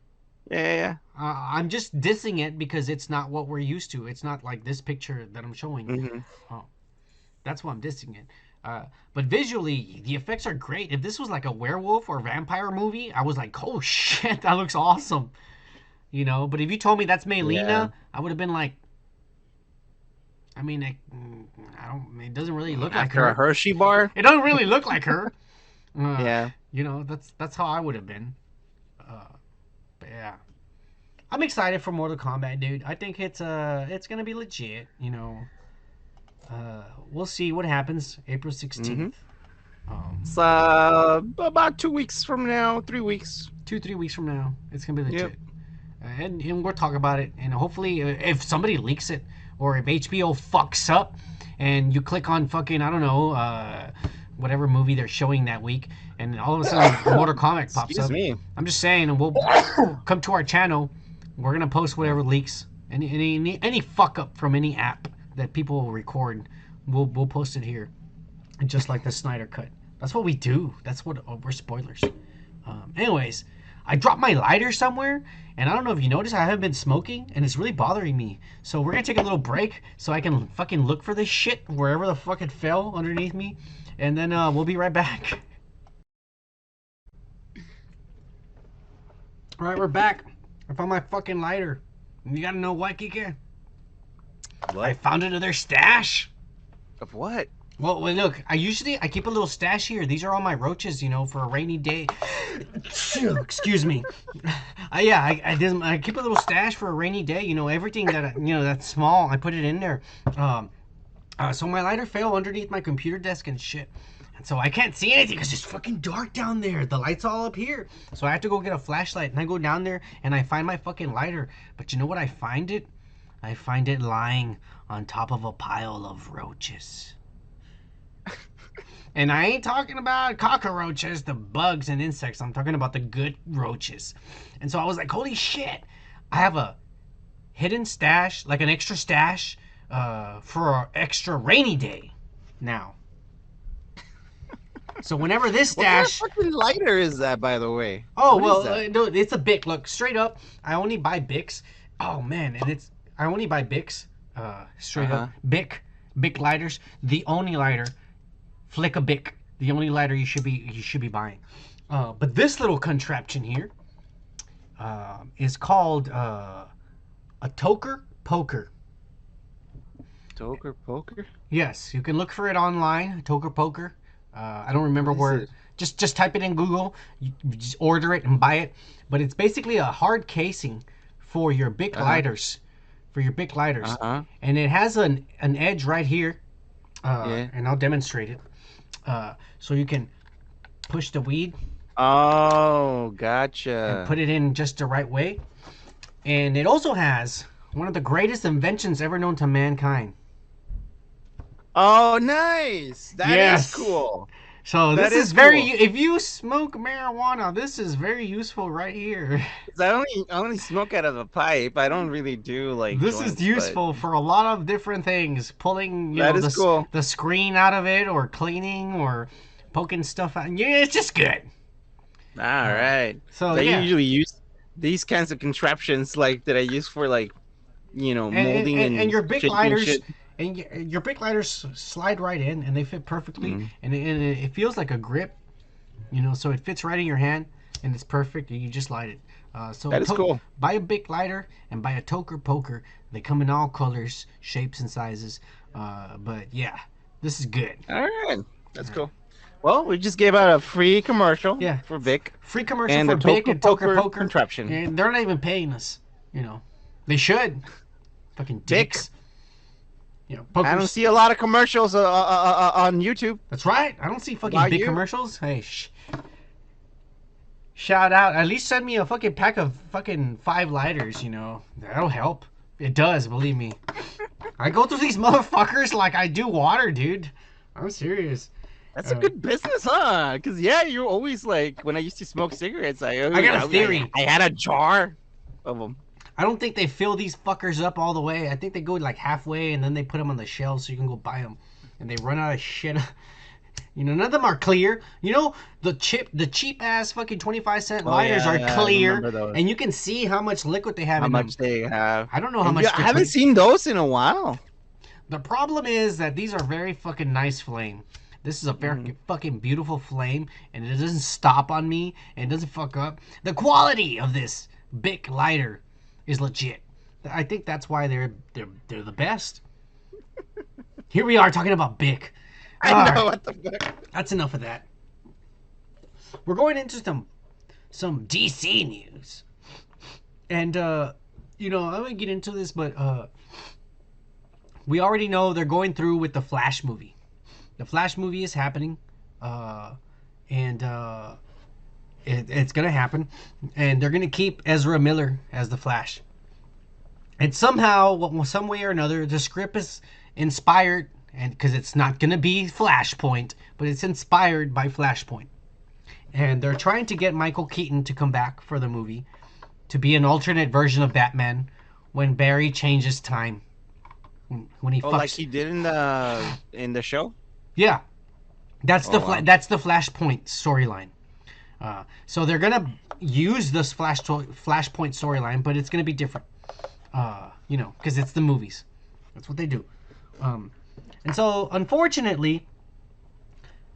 yeah, I'm just dissing it because it's not what we're used to. It's not like this picture that I'm showing. yeah. Hmm. Oh, that's why I'm dissing it. But visually, the effects are great. If this was like a werewolf or vampire movie, I was like, oh shit, that looks awesome. You know, but if you told me that's Yeah. Melina, I would have been like, I mean, I don't. It doesn't really look like After a her. Hershey bar. It doesn't really look like her. Yeah. You know, that's how I would have been. Uh, but yeah, I'm excited for Mortal Kombat, dude. I think it's gonna be legit. You know, we'll see what happens April Hmm. 16th. Um, It's about 2 weeks from now, 3 weeks. 2-3 weeks from now, it's gonna be Yep. legit. And we'll talk about it. And hopefully, if somebody leaks it or if HBO fucks up and you click on fucking I don't know whatever movie they're showing that week, and all of a sudden Mortal Kombat pops Excuse up. me. I'm just saying, and we'll come to our channel. We're gonna post whatever leaks, any fuck up from any app that people will record. We'll post it here, just like the Snyder cut. That's what we do. That's what we're spoilers. Anyways, I dropped my lighter somewhere, and I don't know if you noticed, I haven't been smoking, and it's really bothering me. So we're gonna take a little break so I can fucking look for this shit wherever the fuck it fell underneath me, and then we'll be right back. All right, we're back. I found my fucking lighter. You gotta know what, Kike? What? I found it in their stash. Of what? Well, look, I keep a little stash here. These are all my roaches, for a rainy day. Excuse me. I keep a little stash for a rainy day. Everything that that's small, I put it in there. So my lighter fell underneath my computer desk and shit. And so I can't see anything because it's fucking dark down there. The light's all up here. So I have to go get a flashlight. And I go down there and I find my fucking lighter. But you know what I find it? I find it lying on top of a pile of roaches. And I ain't talking about cockroaches, the bugs and insects. I'm talking about the good roaches. And so I was like, holy shit. I have a hidden stash, like an extra stash for an extra rainy day now. So whenever this stash... What kind of fucking lighter is that, by the way? Oh, well, no, it's a Bic. Look, straight up, I only buy Bics. Oh, man, and I only buy Bics. Straight up. Bic lighters. The only lighter. Flick a Bic. The only lighter you should be buying. But this little contraption here is called a Toker Poker. Toker Poker? Yes, you can look for it online. Toker Poker. I don't remember where. Just type it in Google. You just order it and buy it. But it's basically a hard casing for your Bic lighters. For your Bic lighters. And it has an edge right here. And I'll demonstrate it. So you can push the weed. Oh, gotcha. And put it in just the right way. And it also has one of the greatest inventions ever known to mankind. Oh, nice. That is cool. So this is very, if you smoke marijuana, this is very useful right here. I only smoke out of a pipe. I don't really do like this joints, is useful for a lot of different things. Pulling the screen out of it, or cleaning, or poking stuff out. Yeah, it's just good. All right. So I usually use these kinds of contraptions like that I use for like, molding and your Bic lighters. And your Bic lighters slide right in, and they fit perfectly, and it feels like a grip, so it fits right in your hand, and it's perfect, and you just light it. So that is cool. Buy a Bic lighter and buy a Toker Poker. They come in all colors, shapes, and sizes. But yeah, this is good. All right, that's cool. Well, we just gave out a free commercial for Bic. Free commercial for Bic and Toker Poker contraption. And they're not even paying us. They should. Fucking dicks. I don't see a lot of commercials on YouTube. That's right. I don't see fucking big commercials. Hey, shout out. At least send me a fucking pack of fucking 5 lighters, That'll help. It does, believe me. I go through these motherfuckers like I do water, dude. I'm serious. That's a good business, huh? Because, you're always like, when I used to smoke cigarettes, I got a theory. I had a jar of them. I don't think they fill these fuckers up all the way. I think they go like halfway, and then they put them on the shelves so you can go buy them. And they run out of shit. None of them are clear. The cheap ass fucking 25-cent lighters are clear, and you can see how much liquid they have in them. How much they have. I don't know how much. I haven't seen those in a while. The problem is that these are very fucking nice flame. This is a very fucking beautiful flame, and it doesn't stop on me, and it doesn't fuck up. The quality of this Bic lighter is legit. I think that's why they're the best. Here we are talking about Bic. I know what the fuck. That's enough of that. We're going into some DC news, and I'm gonna get into this, but we already know they're going through with the Flash movie. The Flash movie is happening, and it's gonna happen, and they're gonna keep Ezra Miller as the Flash. And somehow, some way or another, the script is inspired, and because it's not gonna be Flashpoint, but it's inspired by Flashpoint. And they're trying to get Michael Keaton to come back for the movie, to be an alternate version of Batman when Barry changes time. When he fucks. Like he did in the show. Yeah. Oh wow. That's the Flashpoint storyline. So they're gonna use this Flashpoint storyline, but it's gonna be different. Because it's the movies. That's what they do. Um, and so,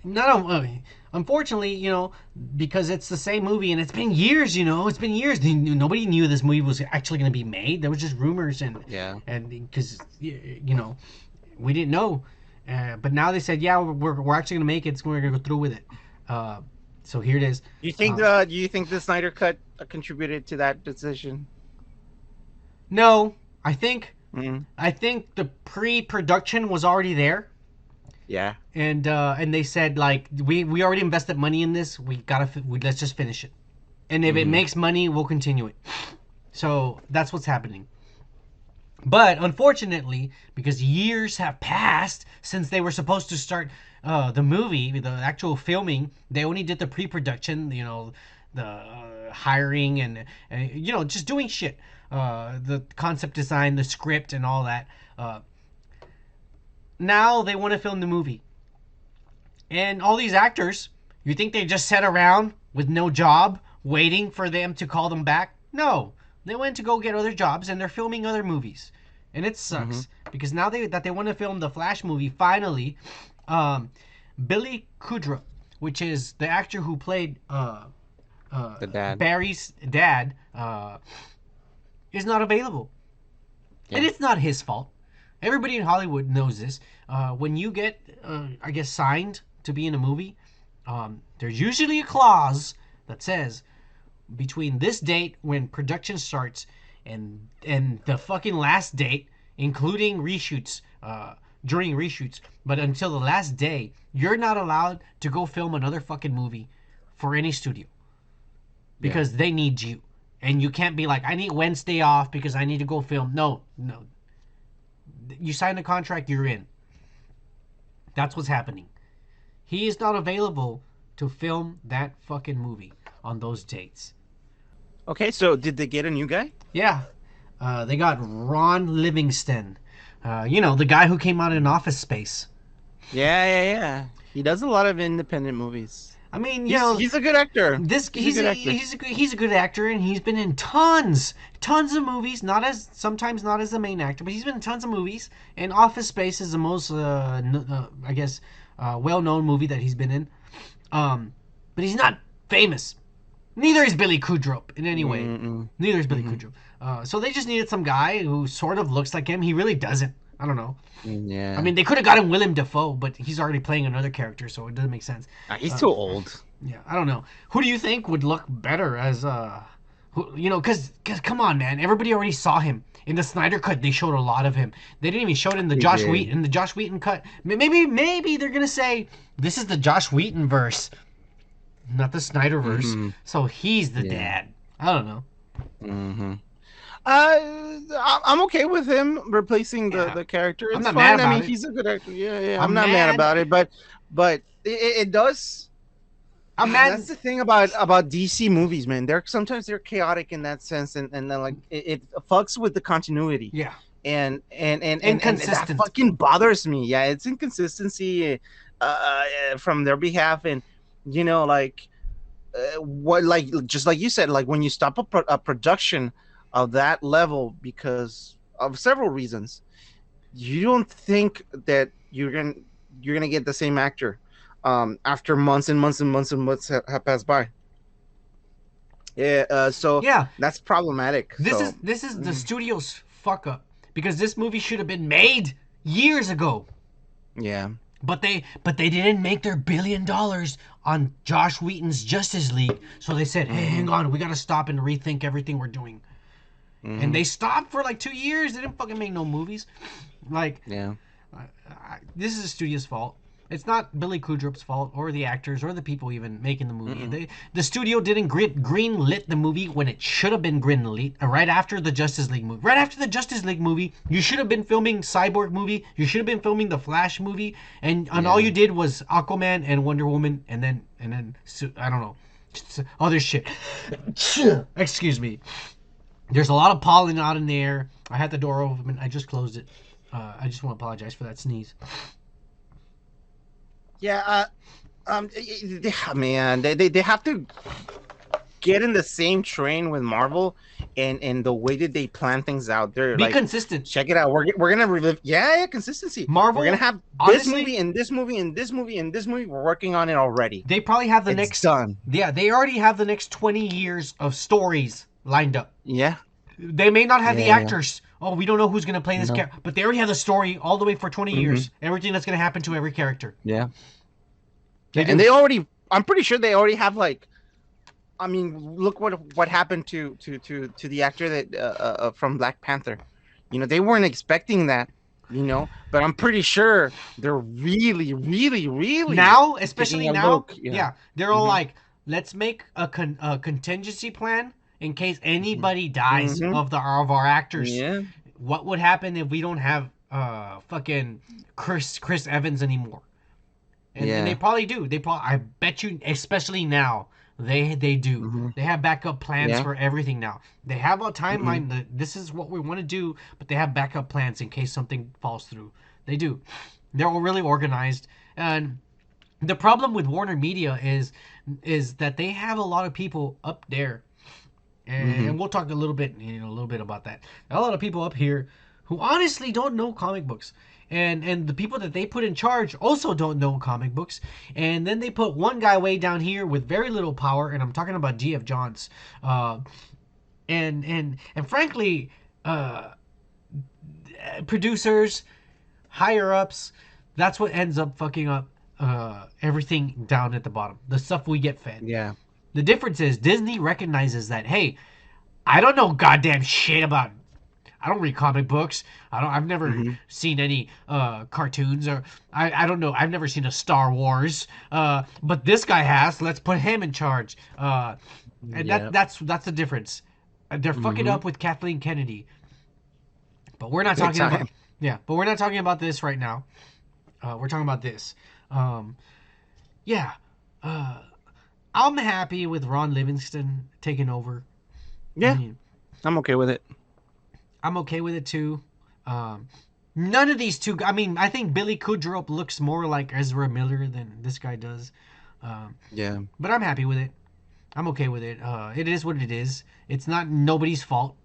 not unfortunately, because it's the same movie and it's been years. It's been years. Nobody knew this movie was actually going to be made. There was just rumors Yeah. and because we didn't know. But now they said, yeah, we're actually going to make it. We're going to go through with it. So here it is. Do you think the Snyder cut contributed to that decision? No, I think Mm-hmm. the pre-production was already there. Yeah. And they said, like, we already invested money in this. Let's just finish it. And if it Mm-hmm. makes money, we'll continue it. So that's what's happening. But unfortunately, because years have passed since they were supposed to start the movie, the actual filming, they only did the pre-production, the hiring and just doing shit, the concept design, the script, and all that. Now they want to film the movie, and all these actors, you think they just sat around with no job waiting for them to call them back? No, they went to go get other jobs, and they're filming other movies, and it Mm-hmm. sucks because now they want to film the Flash movie. Finally, um, Billy Kudrup, which is the actor who played The dad. Barry's dad, is not available, and Yeah. it's not his fault. Everybody in Hollywood knows this. When you get, I guess, signed to be in a movie, there's usually a clause that says between this date when production starts and the fucking last date, including reshoots, during reshoots, but until the last day, you're not allowed to go film another fucking movie for any studio Yeah. because they need you. And you can't be like, I need Wednesday off because I need to go film. No, no. You sign a contract, you're in. That's what's happening. He is not available to film that fucking movie on those dates. Okay, so did they get a new guy? Yeah, they got Ron Livingston. The guy who came out in Office Space. Yeah, yeah, yeah. He does a lot of independent movies. I mean, He's a good actor. this He's a good actor. he's a good actor, and he's been in tons of movies. Sometimes not as the main actor, but he's been in tons of movies. And Office Space is the most I guess well known movie that he's been in. But he's not famous. Neither is Billy Kudrup in any way. Mm-mm. Neither is Billy Mhm. Kudrup. So they just needed some guy who sort of looks like him. He really doesn't. I don't know. Yeah. I mean, they could have gotten Willem Dafoe, but he's already playing another character, so it doesn't make sense. He's too old. Yeah, I don't know. Who do you think would look better as because come on, man, everybody already saw him in the Snyder cut. They showed a lot of him. They didn't even show it in the They Josh did. Whedon cut. Maybe they're gonna say this is the Josh Whedon verse, not the Snyder verse. Mhm. So he's the Yeah. dad. I don't know. Mm-hmm. I'm okay with him replacing Yeah. the character. I'm It's not fine. mad I about mean, it. he's a good actor. Yeah, yeah. I'm I'm not mad. mad about it, but it does. I'm mad. That's the thing about DC movies, man. They're chaotic in that sense, and then like it fucks with the continuity. Yeah. And Inconsistent. that fucking bothers me. Yeah, it's inconsistency from their behalf, and like what, like just like you said, like when you stop a production of that level because of several reasons, you don't think that you're gonna get the same actor after months and months and months and months have passed by. Yeah, so Yeah. that's problematic. This is the studio's fuck up because this movie should have been made years ago. Yeah. But they didn't make their $1 billion on Josh Whedon's Justice League. So they said, "Hey, hang on, we got to stop and rethink everything we're doing." And they stopped for like 2 years. They didn't fucking make no movies. Like, Yeah. this is the studio's fault. It's not Billy Kudrup's fault or the actors or the people even making the movie. The studio didn't green lit the movie when it should have been green lit right after the Justice League movie. Right after the Justice League movie, you should have been filming Cyborg movie. You should have been filming the Flash movie, and all you did was Aquaman and Wonder Woman, and then I don't know, other shit. Excuse me. There's a lot of pollen out in the air. I had the door open. I just closed it. I just want to apologize for that sneeze. Yeah, man, they have to get in the same train with Marvel, and the way that they plan things out. They're Be like, consistent. check it out. We're gonna relive. Yeah, consistency. We're gonna Marvel, have this movie honestly, and this movie and this movie and this movie. We're working on it already. they probably have the It's next. done. Yeah, they already have the next 20 years of stories lined up. Yeah, They may not have the yeah, yeah. actors. Oh, we don't know who's gonna play this No. character, but they already have the story all the way for 20 Mm-hmm. years. Everything that's gonna happen to every character. Yeah. They Yeah, and do. they already. I'm pretty sure they already have like. I mean, look what happened to the actor that from Black Panther. They weren't expecting that. But I'm pretty sure they're really, really, really Now, taking especially a now, look. Yeah. yeah, they're all Hmm. like, let's make a contingency plan in case anybody dies Hmm. of our actors. Yeah. What would happen if we don't have fucking Chris Evans anymore? And they Yeah. probably do. I bet you, especially now, they do. Hmm. They have backup plans Yeah. for everything now. They have a Hmm. timeline that this is what we want to do, but they have backup plans in case something falls through. They do. They're all really organized. And the problem with Warner Media is that they have a lot of people up there, Hmm. and we'll talk a little bit, a little bit about that. A lot of people up here who honestly don't know comic books, and the people that they put in charge also don't know comic books, and then they put one guy way down here with very little power, and I'm talking about GF Johns, uh, and frankly, uh, producers, higher ups, that's what ends up fucking up everything down at the bottom. The stuff we get fed. Yeah. The difference is Disney recognizes that, hey, I don't know goddamn shit about. I don't read comic books. I've never Hmm. seen any cartoons, or I don't know. I've never seen a Star Wars. But this guy has. Let's put him in charge. And Yeah. that's the difference. They're fucking Hmm. up with Kathleen Kennedy. But we're not Big talking about. time. Yeah, but we're not talking about this right now. We're talking about this. Um, yeah. Uh, I'm happy with Ron Livingston taking over. I Yeah, mean, I'm okay with it. I'm okay with it too. Um, none of these two. I mean, I think Billy Kudrow looks more like Ezra Miller than this guy does. Um, Yeah. but I'm happy with it. I'm okay with it. It is what it is. It's not nobody's fault,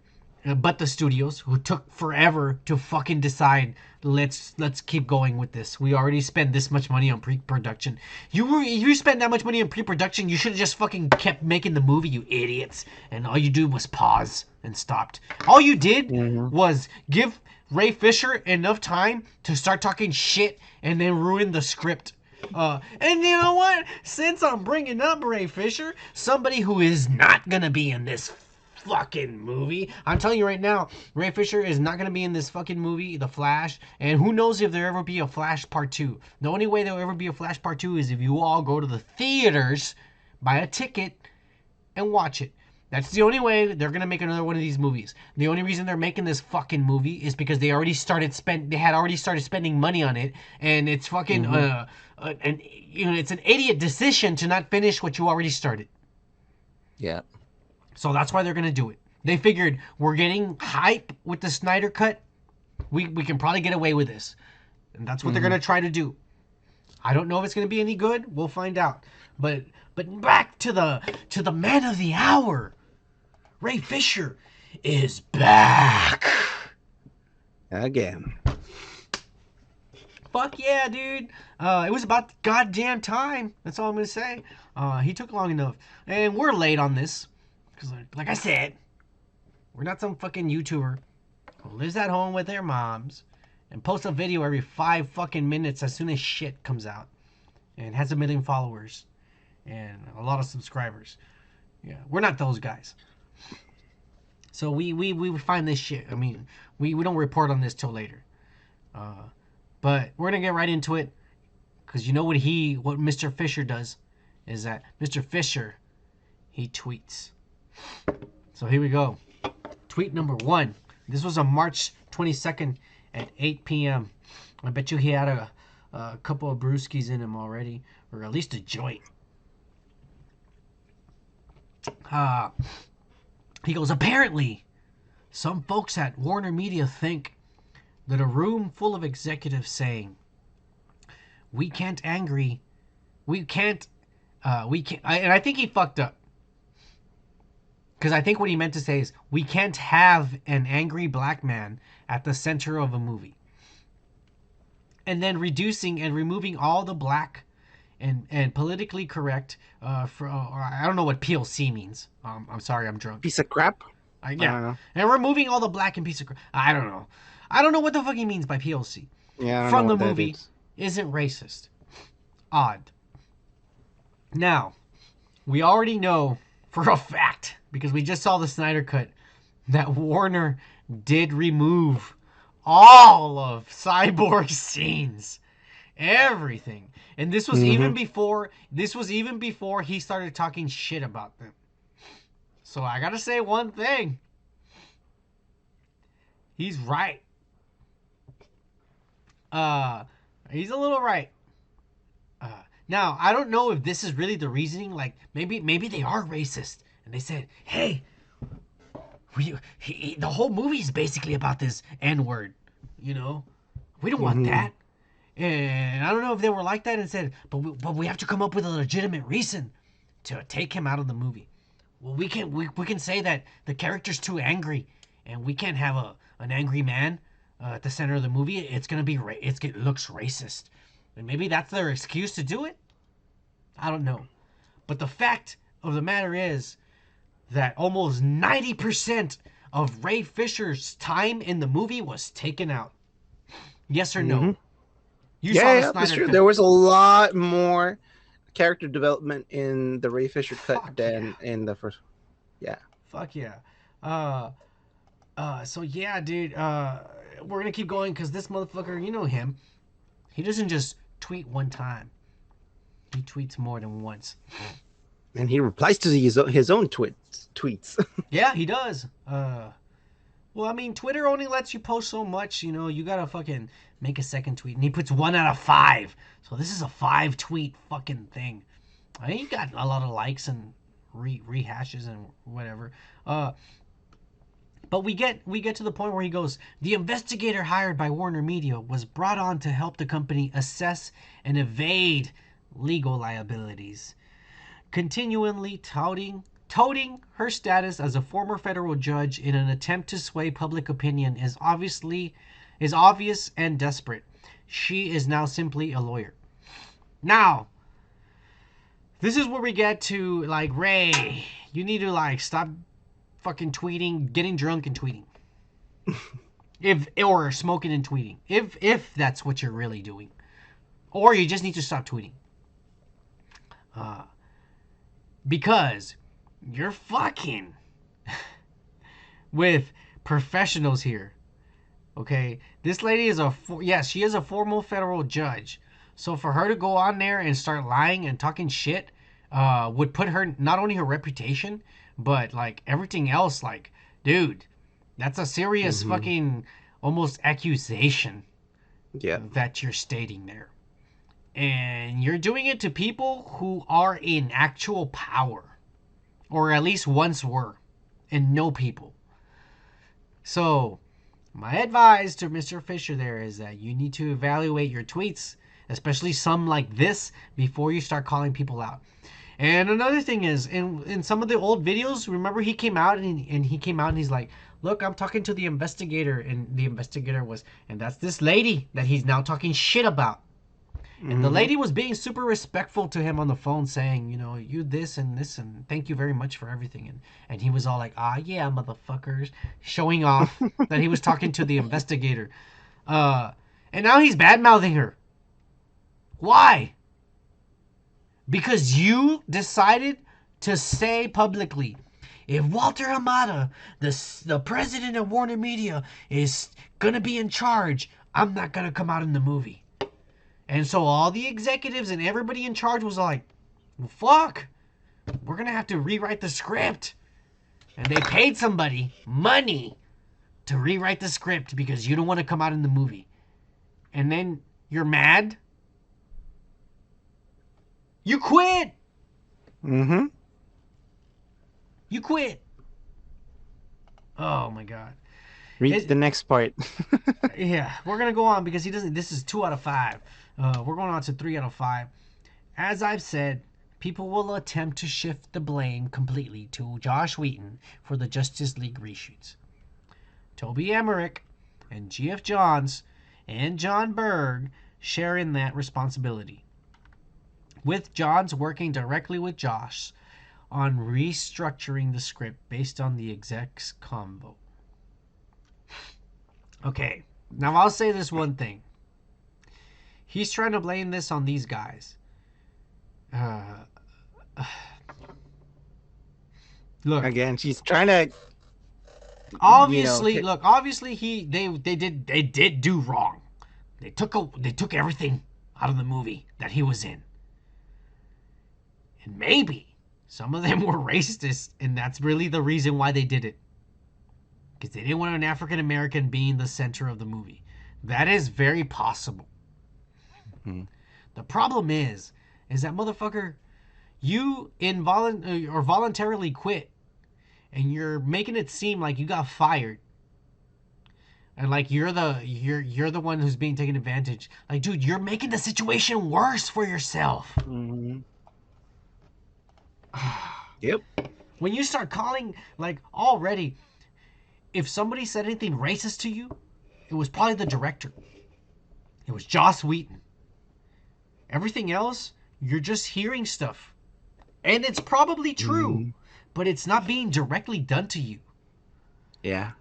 but the studios who took forever to fucking decide. Let's keep going with this. We already spent this much money on pre-production. You spent that much money on pre-production. You should have just fucking kept making the movie, you idiots. And all you did was pause and stopped. All you did Hmm. was give Ray Fisher enough time to start talking shit and then ruin the script. And you know what? Since I'm bringing up Ray Fisher, somebody who is not gonna be in this fucking movie, I'm telling you right now, Ray Fisher is not gonna be in this fucking movie, The Flash. And who knows if there ever be a Flash Part 2? The only way there'll ever be a Flash Part 2 is if you all go to the theaters, buy a ticket, and watch it. That's the only way they're gonna make another one of these movies. The only reason they're making this fucking movie is because they had already started spending money on it, and it's fucking Hmm. an it's an idiot decision to not finish what you already started. Yeah. So that's why they're gonna do it. They figured we're getting hype with the Snyder cut. We can probably get away with this, and that's what they're Hmm. gonna try to do. I don't know if it's gonna be any good. We'll find out. But back to the man of the hour. Ray Fisher is back. Again. Fuck yeah, dude. It was about goddamn time. That's all I'm gonna say. He took long enough, and we're late on this because, like I said, we're not some fucking YouTuber who lives at home with their moms and posts a video every 5 fucking minutes as soon as shit comes out, and has 1 million followers and a lot of subscribers. Yeah, we're not those guys. So we find this shit. I mean, we don't report on this till later. Uh, but we're gonna get right into it, because you know what Mr. Fisher does is that Mr. Fisher, he tweets. So here we go. Tweet number 1. This was on March 22nd at 8 p.m. I bet you he had a couple of brewskis in him already, or at least a joint. Uh, he goes, apparently, some folks at Warner Media think that a room full of executives saying, we can't angry we can't, and I think he fucked up. Because I think what he meant to say is, we can't have an angry black man at the center of a movie. And then reducing and removing all the black and politically correct, I don't know what PLC means. I'm sorry, I'm drunk. Piece of crap. I Yeah. don't know. And removing all the black and piece of crap. I don't know. I don't know what the fuck he means by PLC. Yeah, I don't From know the what that movie is. isn't racist. Odd. Now, we already know for a fact, because we just saw the Snyder Cut, that Warner did remove all of Cyborg's scenes. Everything. And this was even before he started talking shit about them. So I gotta say one thing. He's right. He's a little right. Now, I don't know if this is really the reasoning. Like, maybe they are racist. And they said, hey, the whole movie is basically about this N-word. You know? We don't want that. And I don't know if they were like that and said, but we have to come up with a legitimate reason to take him out of the movie. Well, we can say that the character's too angry, and we can't have an angry man at the center of the movie. It's gonna be it looks racist, and maybe that's their excuse to do it. I don't know, but the fact of the matter is that almost 90% of Ray Fisher's time in the movie was taken out. Yes or no? You saw the Yeah, that's Snyder true. Cut. There was a lot more character development in the Ray Fisher cut Fuck than in the first. Yeah. Fuck yeah. So yeah, dude, we're gonna keep going because this motherfucker, you know him. He doesn't just tweet one time. He tweets more than once. And he replies to his own tweets. Yeah, he does. Well, I mean, Twitter only lets you post so much, you know. You gotta fucking make a second tweet, and he puts 1 out of 5. So this is a 5-tweet fucking thing. I mean, he got a lot of likes and rehashes and whatever. But we get to the point where he goes, the investigator hired by Warner Media was brought on to help the company assess and evade legal liabilities, continually touting her status as a former federal judge in an attempt to sway public opinion is obvious and desperate. She is now simply a lawyer. Now, this is where we get to, like, Ray, you need to, like, stop fucking tweeting, getting drunk and tweeting. Or smoking and tweeting. If that's what you're really doing. Or you just need to stop tweeting. Because you're fucking with professionals here. Okay? This lady is she is a former federal judge. So for her to go on there and start lying and talking shit would put her, not only her reputation, but like everything else, like, dude, that's a serious fucking almost accusation that you're stating there. And you're doing it to people who are in actual power. Or at least once were. And know people. So, my advice to Mr. Fisher there is that you need to evaluate your tweets, especially some like this, before you start calling people out. And another thing is, in some of the old videos, remember he came out and he's like, look, I'm talking to the investigator. And the investigator and that's this lady that he's now talking shit about. And the lady was being super respectful to him on the phone, saying, you know, you this, and thank you very much for everything. And he was all like, yeah, motherfuckers, showing off that he was talking to the investigator. And now he's bad-mouthing her. Why? Because you decided to say publicly, if Walter Hamada, the president of Warner Media, is going to be in charge, I'm not going to come out in the movie. And so all the executives and everybody in charge was like, well, fuck, we're going to have to rewrite the script. And they paid somebody money to rewrite the script because you don't want to come out in the movie. And then you're mad. You quit. You quit. Oh my God. Read the next part. Yeah, we're going to go on because he doesn't, this is 2 out of 5. We're going on to 3 out of 5. As I've said, people will attempt to shift the blame completely to Josh Whedon for the Justice League reshoots. Toby Emmerich and Geoff Johns and John Berg share in that responsibility, with Johns working directly with Josh on restructuring the script based on the exec's combo. Okay, now I'll say this one thing. He's trying to blame this on these guys. Look, Again, she's trying to. obviously, they did do wrong. They took everything out of the movie that he was in, and maybe some of them were racist, and that's really the reason why they did it, because they didn't want an African American being the center of the movie. That is very possible. The problem is that motherfucker, you voluntarily quit, and you're making it seem like you got fired, and like you're the one who's being taken advantage. Like, dude, you're making the situation worse for yourself. Mm-hmm. Yep. When you start calling, like, already, if somebody said anything racist to you, it was probably the director. It was Joss Whedon. Everything else, you're just hearing stuff. And it's probably true, but it's not being directly done to you. Yeah.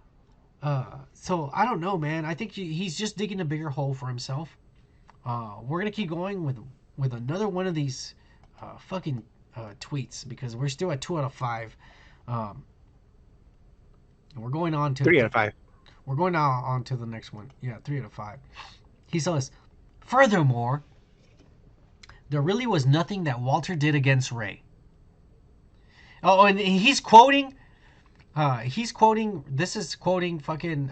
So I don't know, man. I think he's just digging a bigger hole for himself. We're gonna keep going with another one of these fucking tweets, because we're still at 2 out of 5. And we're going on to 3 out of 5. We're going now on to the next one. Yeah, 3 out of 5. He says, furthermore, there really was nothing that Walter did against Ray. Oh, and he's quoting. This is quoting fucking.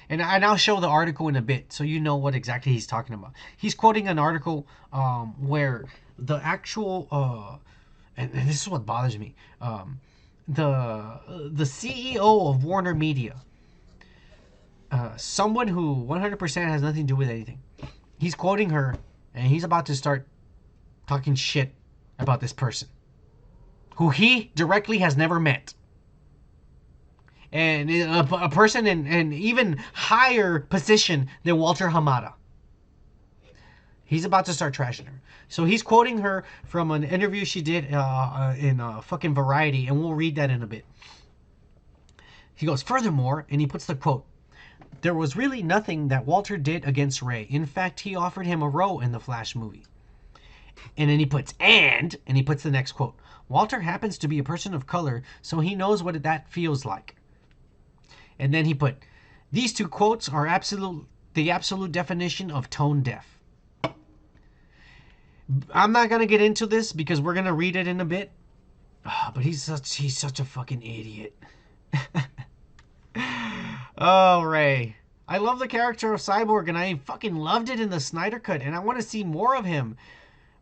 And I'll show the article in a bit, so you know what exactly he's talking about. He's quoting an article where the actual. And this is what bothers me. The CEO of Warner Media. Someone who 100% has nothing to do with anything. He's quoting her, and he's about to start talking shit about this person, who he directly has never met. And a person in an even higher position than Walter Hamada. He's about to start trashing her. So he's quoting her from an interview she did in fucking Variety, and we'll read that in a bit. He goes, furthermore, and he puts the quote, there was really nothing that Walter did against Ray. In fact, he offered him a role in the Flash movie. And then he puts, and he puts the next quote, Walter happens to be a person of color, so he knows what that feels like. And then he put, these two quotes are the absolute definition of tone deaf. I'm not going to get into this because we're going to read it in a bit. But he's such a fucking idiot. Oh, Ray. I love the character of Cyborg, and I fucking loved it in the Snyder Cut, and I want to see more of him.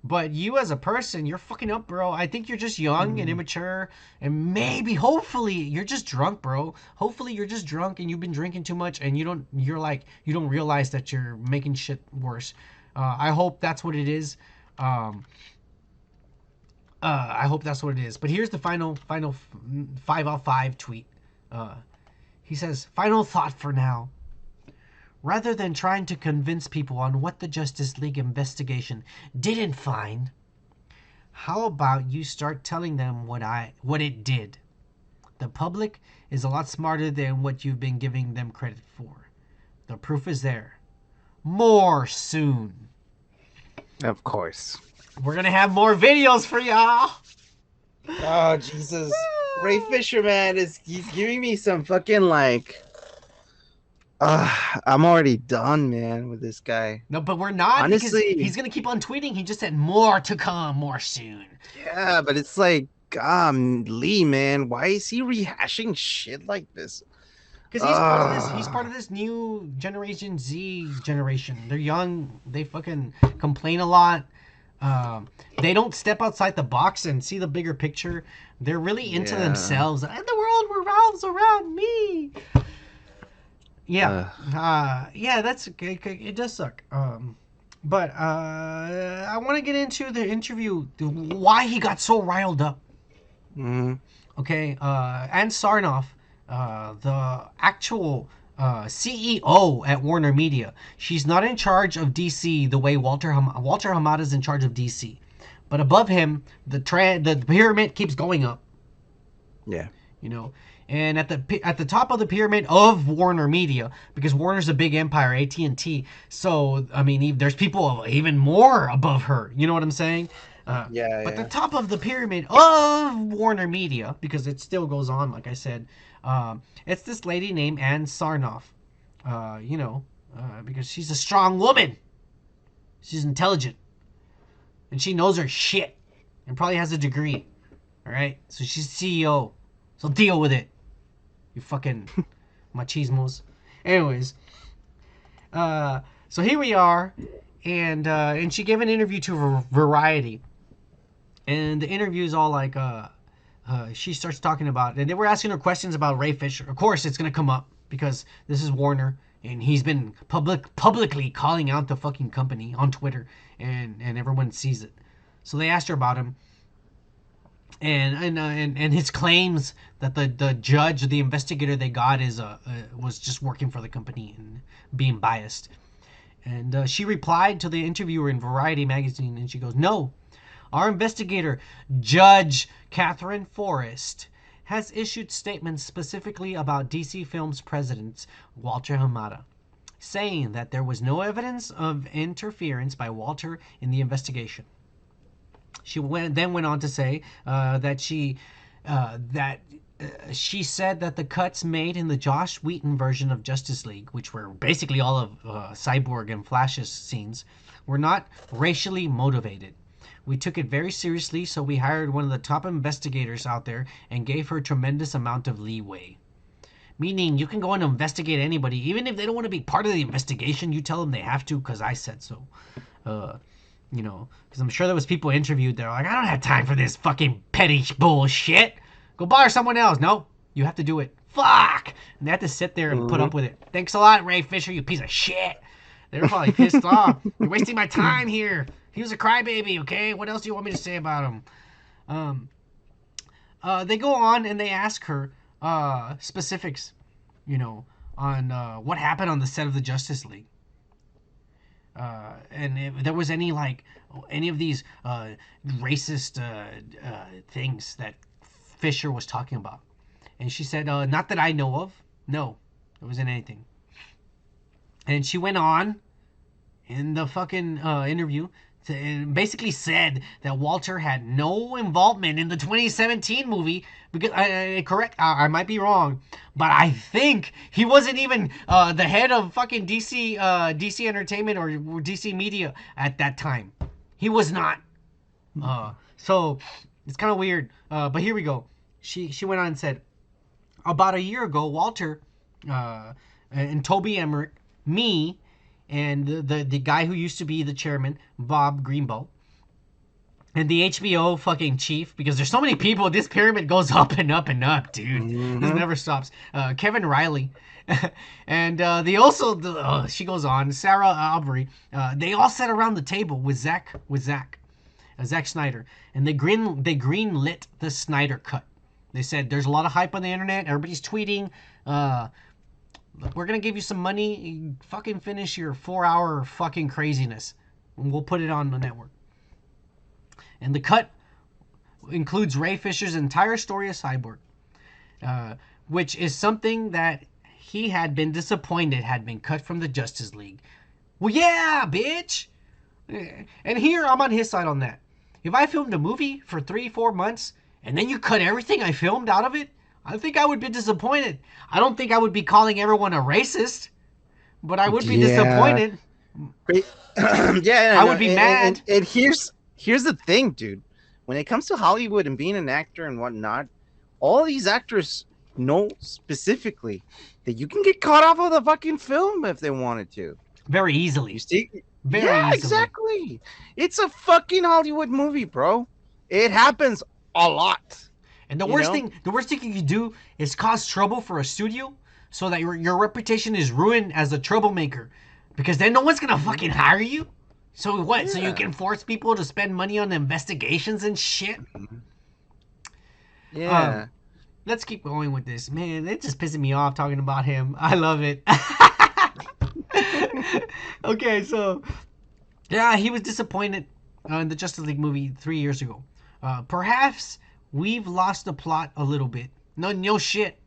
But you as a person, you're fucking up, bro. I think you're just young and immature, and maybe, hopefully, you're just drunk, bro. Hopefully, you're just drunk and you've been drinking too much, and you don't realize that you're making shit worse. I hope that's what it is. I hope that's what it is. But here's the final 5 out of 5 tweet. He says, final thought for now. Rather than trying to convince people on what the Justice League investigation didn't find, how about you start telling them what it did? The public is a lot smarter than what you've been giving them credit for. The proof is there. More soon. Of course. We're going to have more videos for y'all. Oh, Jesus. Ray Fisher, man, he's giving me some fucking like... I'm already done, man, with this guy. No, but we're not. Honestly, because he's going to keep on tweeting. He just said more to come, more soon. Yeah, but it's like, Lee, man, why is he rehashing shit like this? Because he's part of this new Generation Z generation. They're young. They fucking complain a lot. They don't step outside the box and see the bigger picture. They're really into themselves. And the world revolves around me. Yeah. Yeah, that's okay. It does suck. But I want to get into the interview, why he got so riled up. Mm-hmm. Okay, Ann Sarnoff, the actual CEO at Warner Media, she's not in charge of DC the way Walter Hamada is in charge of DC, but above him, the pyramid keeps going up. Yeah. You know, and at the top of the pyramid of Warner Media, because Warner's a big empire, AT&T. So I mean, there's people even more above her. You know what I'm saying? Yeah, But the yeah. top of the pyramid of Warner Media, because it still goes on, like I said, it's this lady named Ann Sarnoff. Because she's a strong woman. She's intelligent, and she knows her shit, and probably has a degree. All right, so she's CEO. So deal with it, you fucking machismos. Anyways, so here we are, and she gave an interview to Variety, and the interview is all like, she starts talking about, and they were asking her questions about Ray Fisher. Of course, it's gonna come up because this is Warner, and he's been publicly calling out the fucking company on Twitter, and everyone sees it. So they asked her about him, and his claims that the judge, the investigator they got, was just working for the company and being biased. And she replied to the interviewer in Variety magazine, and she goes, "No, our investigator, Judge Catherine Forrest, has issued statements specifically about DC Films president Walter Hamada, saying that there was no evidence of interference by Walter in the investigation." Then went on to say that she said that the cuts made in the Joss Whedon version of Justice League, which were basically all of Cyborg and Flash's scenes, were not racially motivated. We took it very seriously, so we hired one of the top investigators out there and gave her a tremendous amount of leeway. Meaning, you can go and investigate anybody, even if they don't want to be part of the investigation. You tell them they have to because I said so. Because I'm sure there was people interviewed that are like, I don't have time for this fucking petty bullshit. Go bother someone else. No, you have to do it. Fuck! And they have to sit there and put Mm-hmm. up with it. Thanks a lot, Ray Fisher, you piece of shit. They're probably pissed off. You're wasting my time here. He was a crybaby, okay? What else do you want me to say about him? Um, they go on and they ask her specifics, you know, on what happened on the set of the Justice League. And if there was any of these racist things that Fisher was talking about. And she said, not that I know of. No, there wasn't anything. And she went on in the fucking interview and basically said that Walter had no involvement in the 2017 movie because I might be wrong, but I think he wasn't even the head of fucking DC Entertainment or DC Media at that time. He was not. So it's kind of weird. But here we go. She went on and said, about a year ago, Walter and Toby Emmerich, me, and the guy who used to be the chairman, Bob Greenbow, and the HBO fucking chief, because there's so many people, this pyramid goes up and up and up, dude. This Mm-hmm. never stops. Kevin Riley, and they also, she goes on, Sarah Albury, they all sat around the table with Zack Snyder, and they green lit the Snyder cut. They said there's a lot of hype on the internet. Everybody's tweeting. We're gonna give you some money. Fucking finish your 4-hour fucking craziness, and we'll put it on the network. And the cut includes Ray Fisher's entire story of Cyborg, which is something that he had been disappointed had been cut from the Justice League. Well, yeah, bitch. And here I'm on his side on that. If I filmed a movie for 3-4 months and then you cut everything I filmed out of it, I think I would be disappointed. I don't think I would be calling everyone a racist, but I would be Yeah. disappointed. Yeah, I no, would be mad. and here's the thing, dude. When it comes to Hollywood and being an actor and whatnot, all these actors know specifically that you can get caught off of the fucking film if they wanted to. Very You easily. see? Very Yeah, easily. exactly. It's a fucking Hollywood movie, bro. It happens a lot. And the You worst know? thing you can do is cause trouble for a studio so that your reputation is ruined as a troublemaker. Because then no one's gonna fucking hire you. So what? So you Yeah. can force people to spend money on investigations and shit? Yeah. Let's keep going with this. Man, it's just pissing me off talking about him. I love it. Okay, so yeah, he was disappointed in the Justice League movie 3 years ago. Perhaps we've lost the plot a little bit. No shit.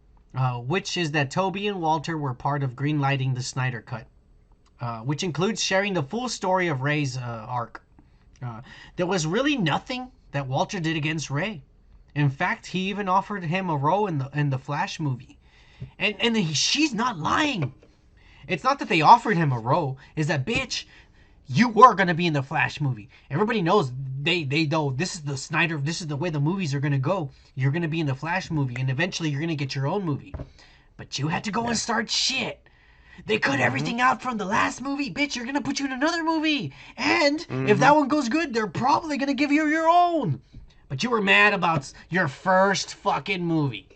Which is that Toby and Walter were part of greenlighting the Snyder Cut, which includes sharing the full story of Ray's arc. There was really nothing that Walter did against Ray. In fact, he even offered him a role in the Flash movie, and she's not lying. It's not that they offered him a role; is that bitch, you were gonna be in the Flash movie. Everybody knows they know this is the Snyder. This is the way the movies are gonna go. You're gonna be in the Flash movie, and eventually you're gonna get your own movie. But you had to go and start shit. They cut everything out from the last movie, bitch. You're gonna put you in another movie, and if that one goes good, they're probably gonna give you your own. But you were mad about your first fucking movie.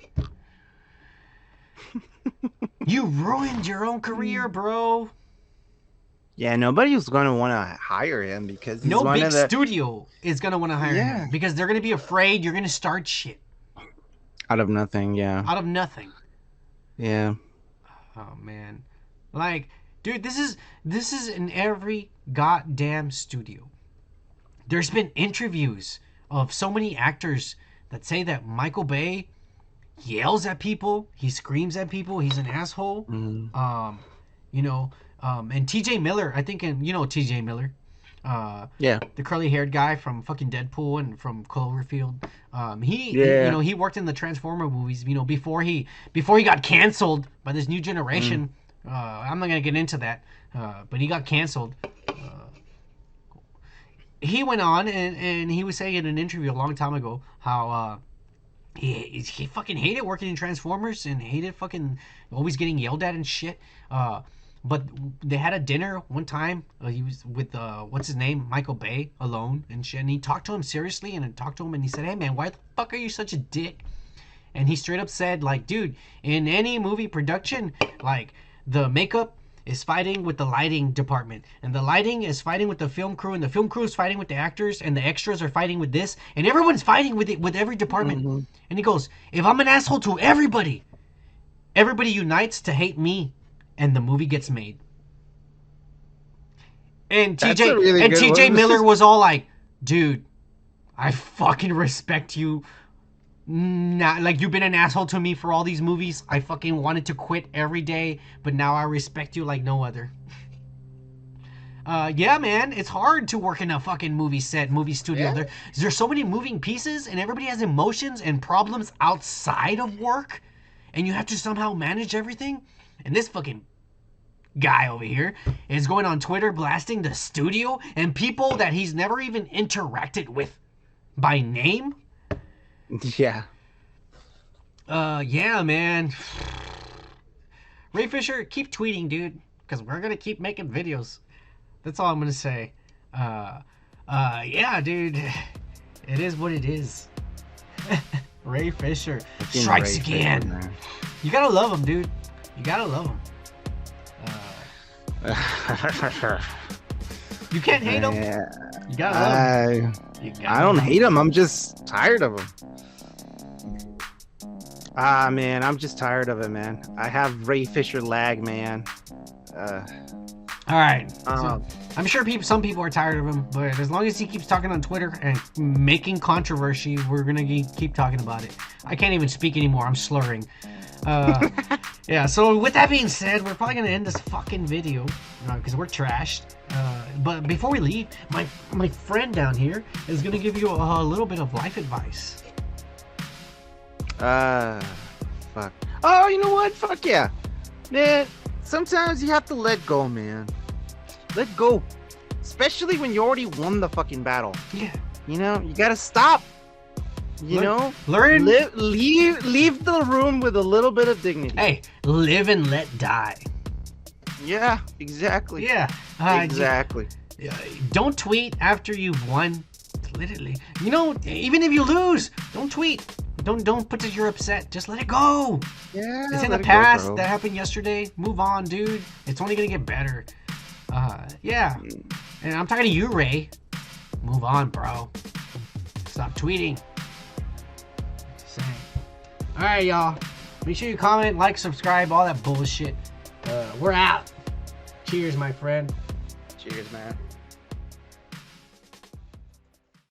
You ruined your own career, bro. Yeah, nobody was going to want to hire him because he's No one big of the... studio is gonna want to hire him because they're gonna be afraid you're gonna start shit Out of nothing, yeah. out of nothing. Yeah. Oh man, like, dude, this is in every goddamn studio. There's been interviews of so many actors that say that Michael Bay yells at people, he screams at people, he's an asshole. You know, and T.J. Miller, I think, and you know T.J. Miller, Yeah. the curly-haired guy from fucking Deadpool and from Cloverfield. He Yeah. you know, he worked in the Transformer movies. You know, before he got canceled by this new generation. I'm not gonna get into that, but he got canceled. He went on and he was saying in an interview a long time ago how he fucking hated working in Transformers and hated fucking always getting yelled at and shit. But they had a dinner one time. He was with what's his name, Michael Bay, alone and shit. And he talked to him seriously and talked to him and he said, "Hey man, why the fuck are you such a dick?" And he straight up said, like, dude, in any movie production, like, the makeup is fighting with the lighting department, and the lighting is fighting with the film crew, and the film crew is fighting with the actors, and the extras are fighting with this, and everyone's fighting with it with every department. And he goes, if I'm an asshole to everybody, everybody unites to hate me, and the movie gets made. And TJ Miller was all like, dude, I fucking respect you. Not like you've been an asshole to me for all these movies. I fucking wanted to quit every day, but now I respect you like no other. Yeah, man, it's hard to work in a fucking movie set, movie studio. Yeah. There's so many moving pieces, and everybody has emotions and problems outside of work, and you have to somehow manage everything. And this fucking guy over here is going on Twitter blasting the studio and people that he's never even interacted with by name. Yeah. Yeah, man. Ray Fisher, keep tweeting, dude, because we're gonna keep making videos. That's all I'm gonna say. Yeah, dude. It is what it is. Ray Fisher strikes again. Fisher, you gotta love him, dude. You gotta love him. You can't hate him. You gotta love him. I don't hate him. I'm just tired of him. Man, I'm just tired of it, man. I have Ray Fisher lag, man. All right. So, I'm sure some people are tired of him, but as long as he keeps talking on Twitter and making controversy, we're gonna keep talking about it. I can't even speak anymore. I'm slurring. Yeah. So with that being said, we're probably gonna end this fucking video because we're trashed. But before we leave, my friend down here is gonna give you a little bit of life advice. Fuck. Oh, you know what? Fuck yeah. Man, sometimes you have to let go, man. Let go. Especially when you already won the fucking battle. Yeah. You know, you gotta stop. Learn. Leave the room with a little bit of dignity. Hey, live and let die. Yeah, exactly. Yeah. Exactly. Don't tweet after you've won. Literally. You know, even if you lose, don't tweet. Don't put that you're upset. Just let it go. Yeah. It's in the past. That happened yesterday. Move on, dude. It's only gonna get better. Yeah. And I'm talking to you, Ray. Move on, bro. Stop tweeting. Saying. All right, y'all. Make sure you comment, like, subscribe, all that bullshit. We're out. Cheers, my friend. Cheers, man.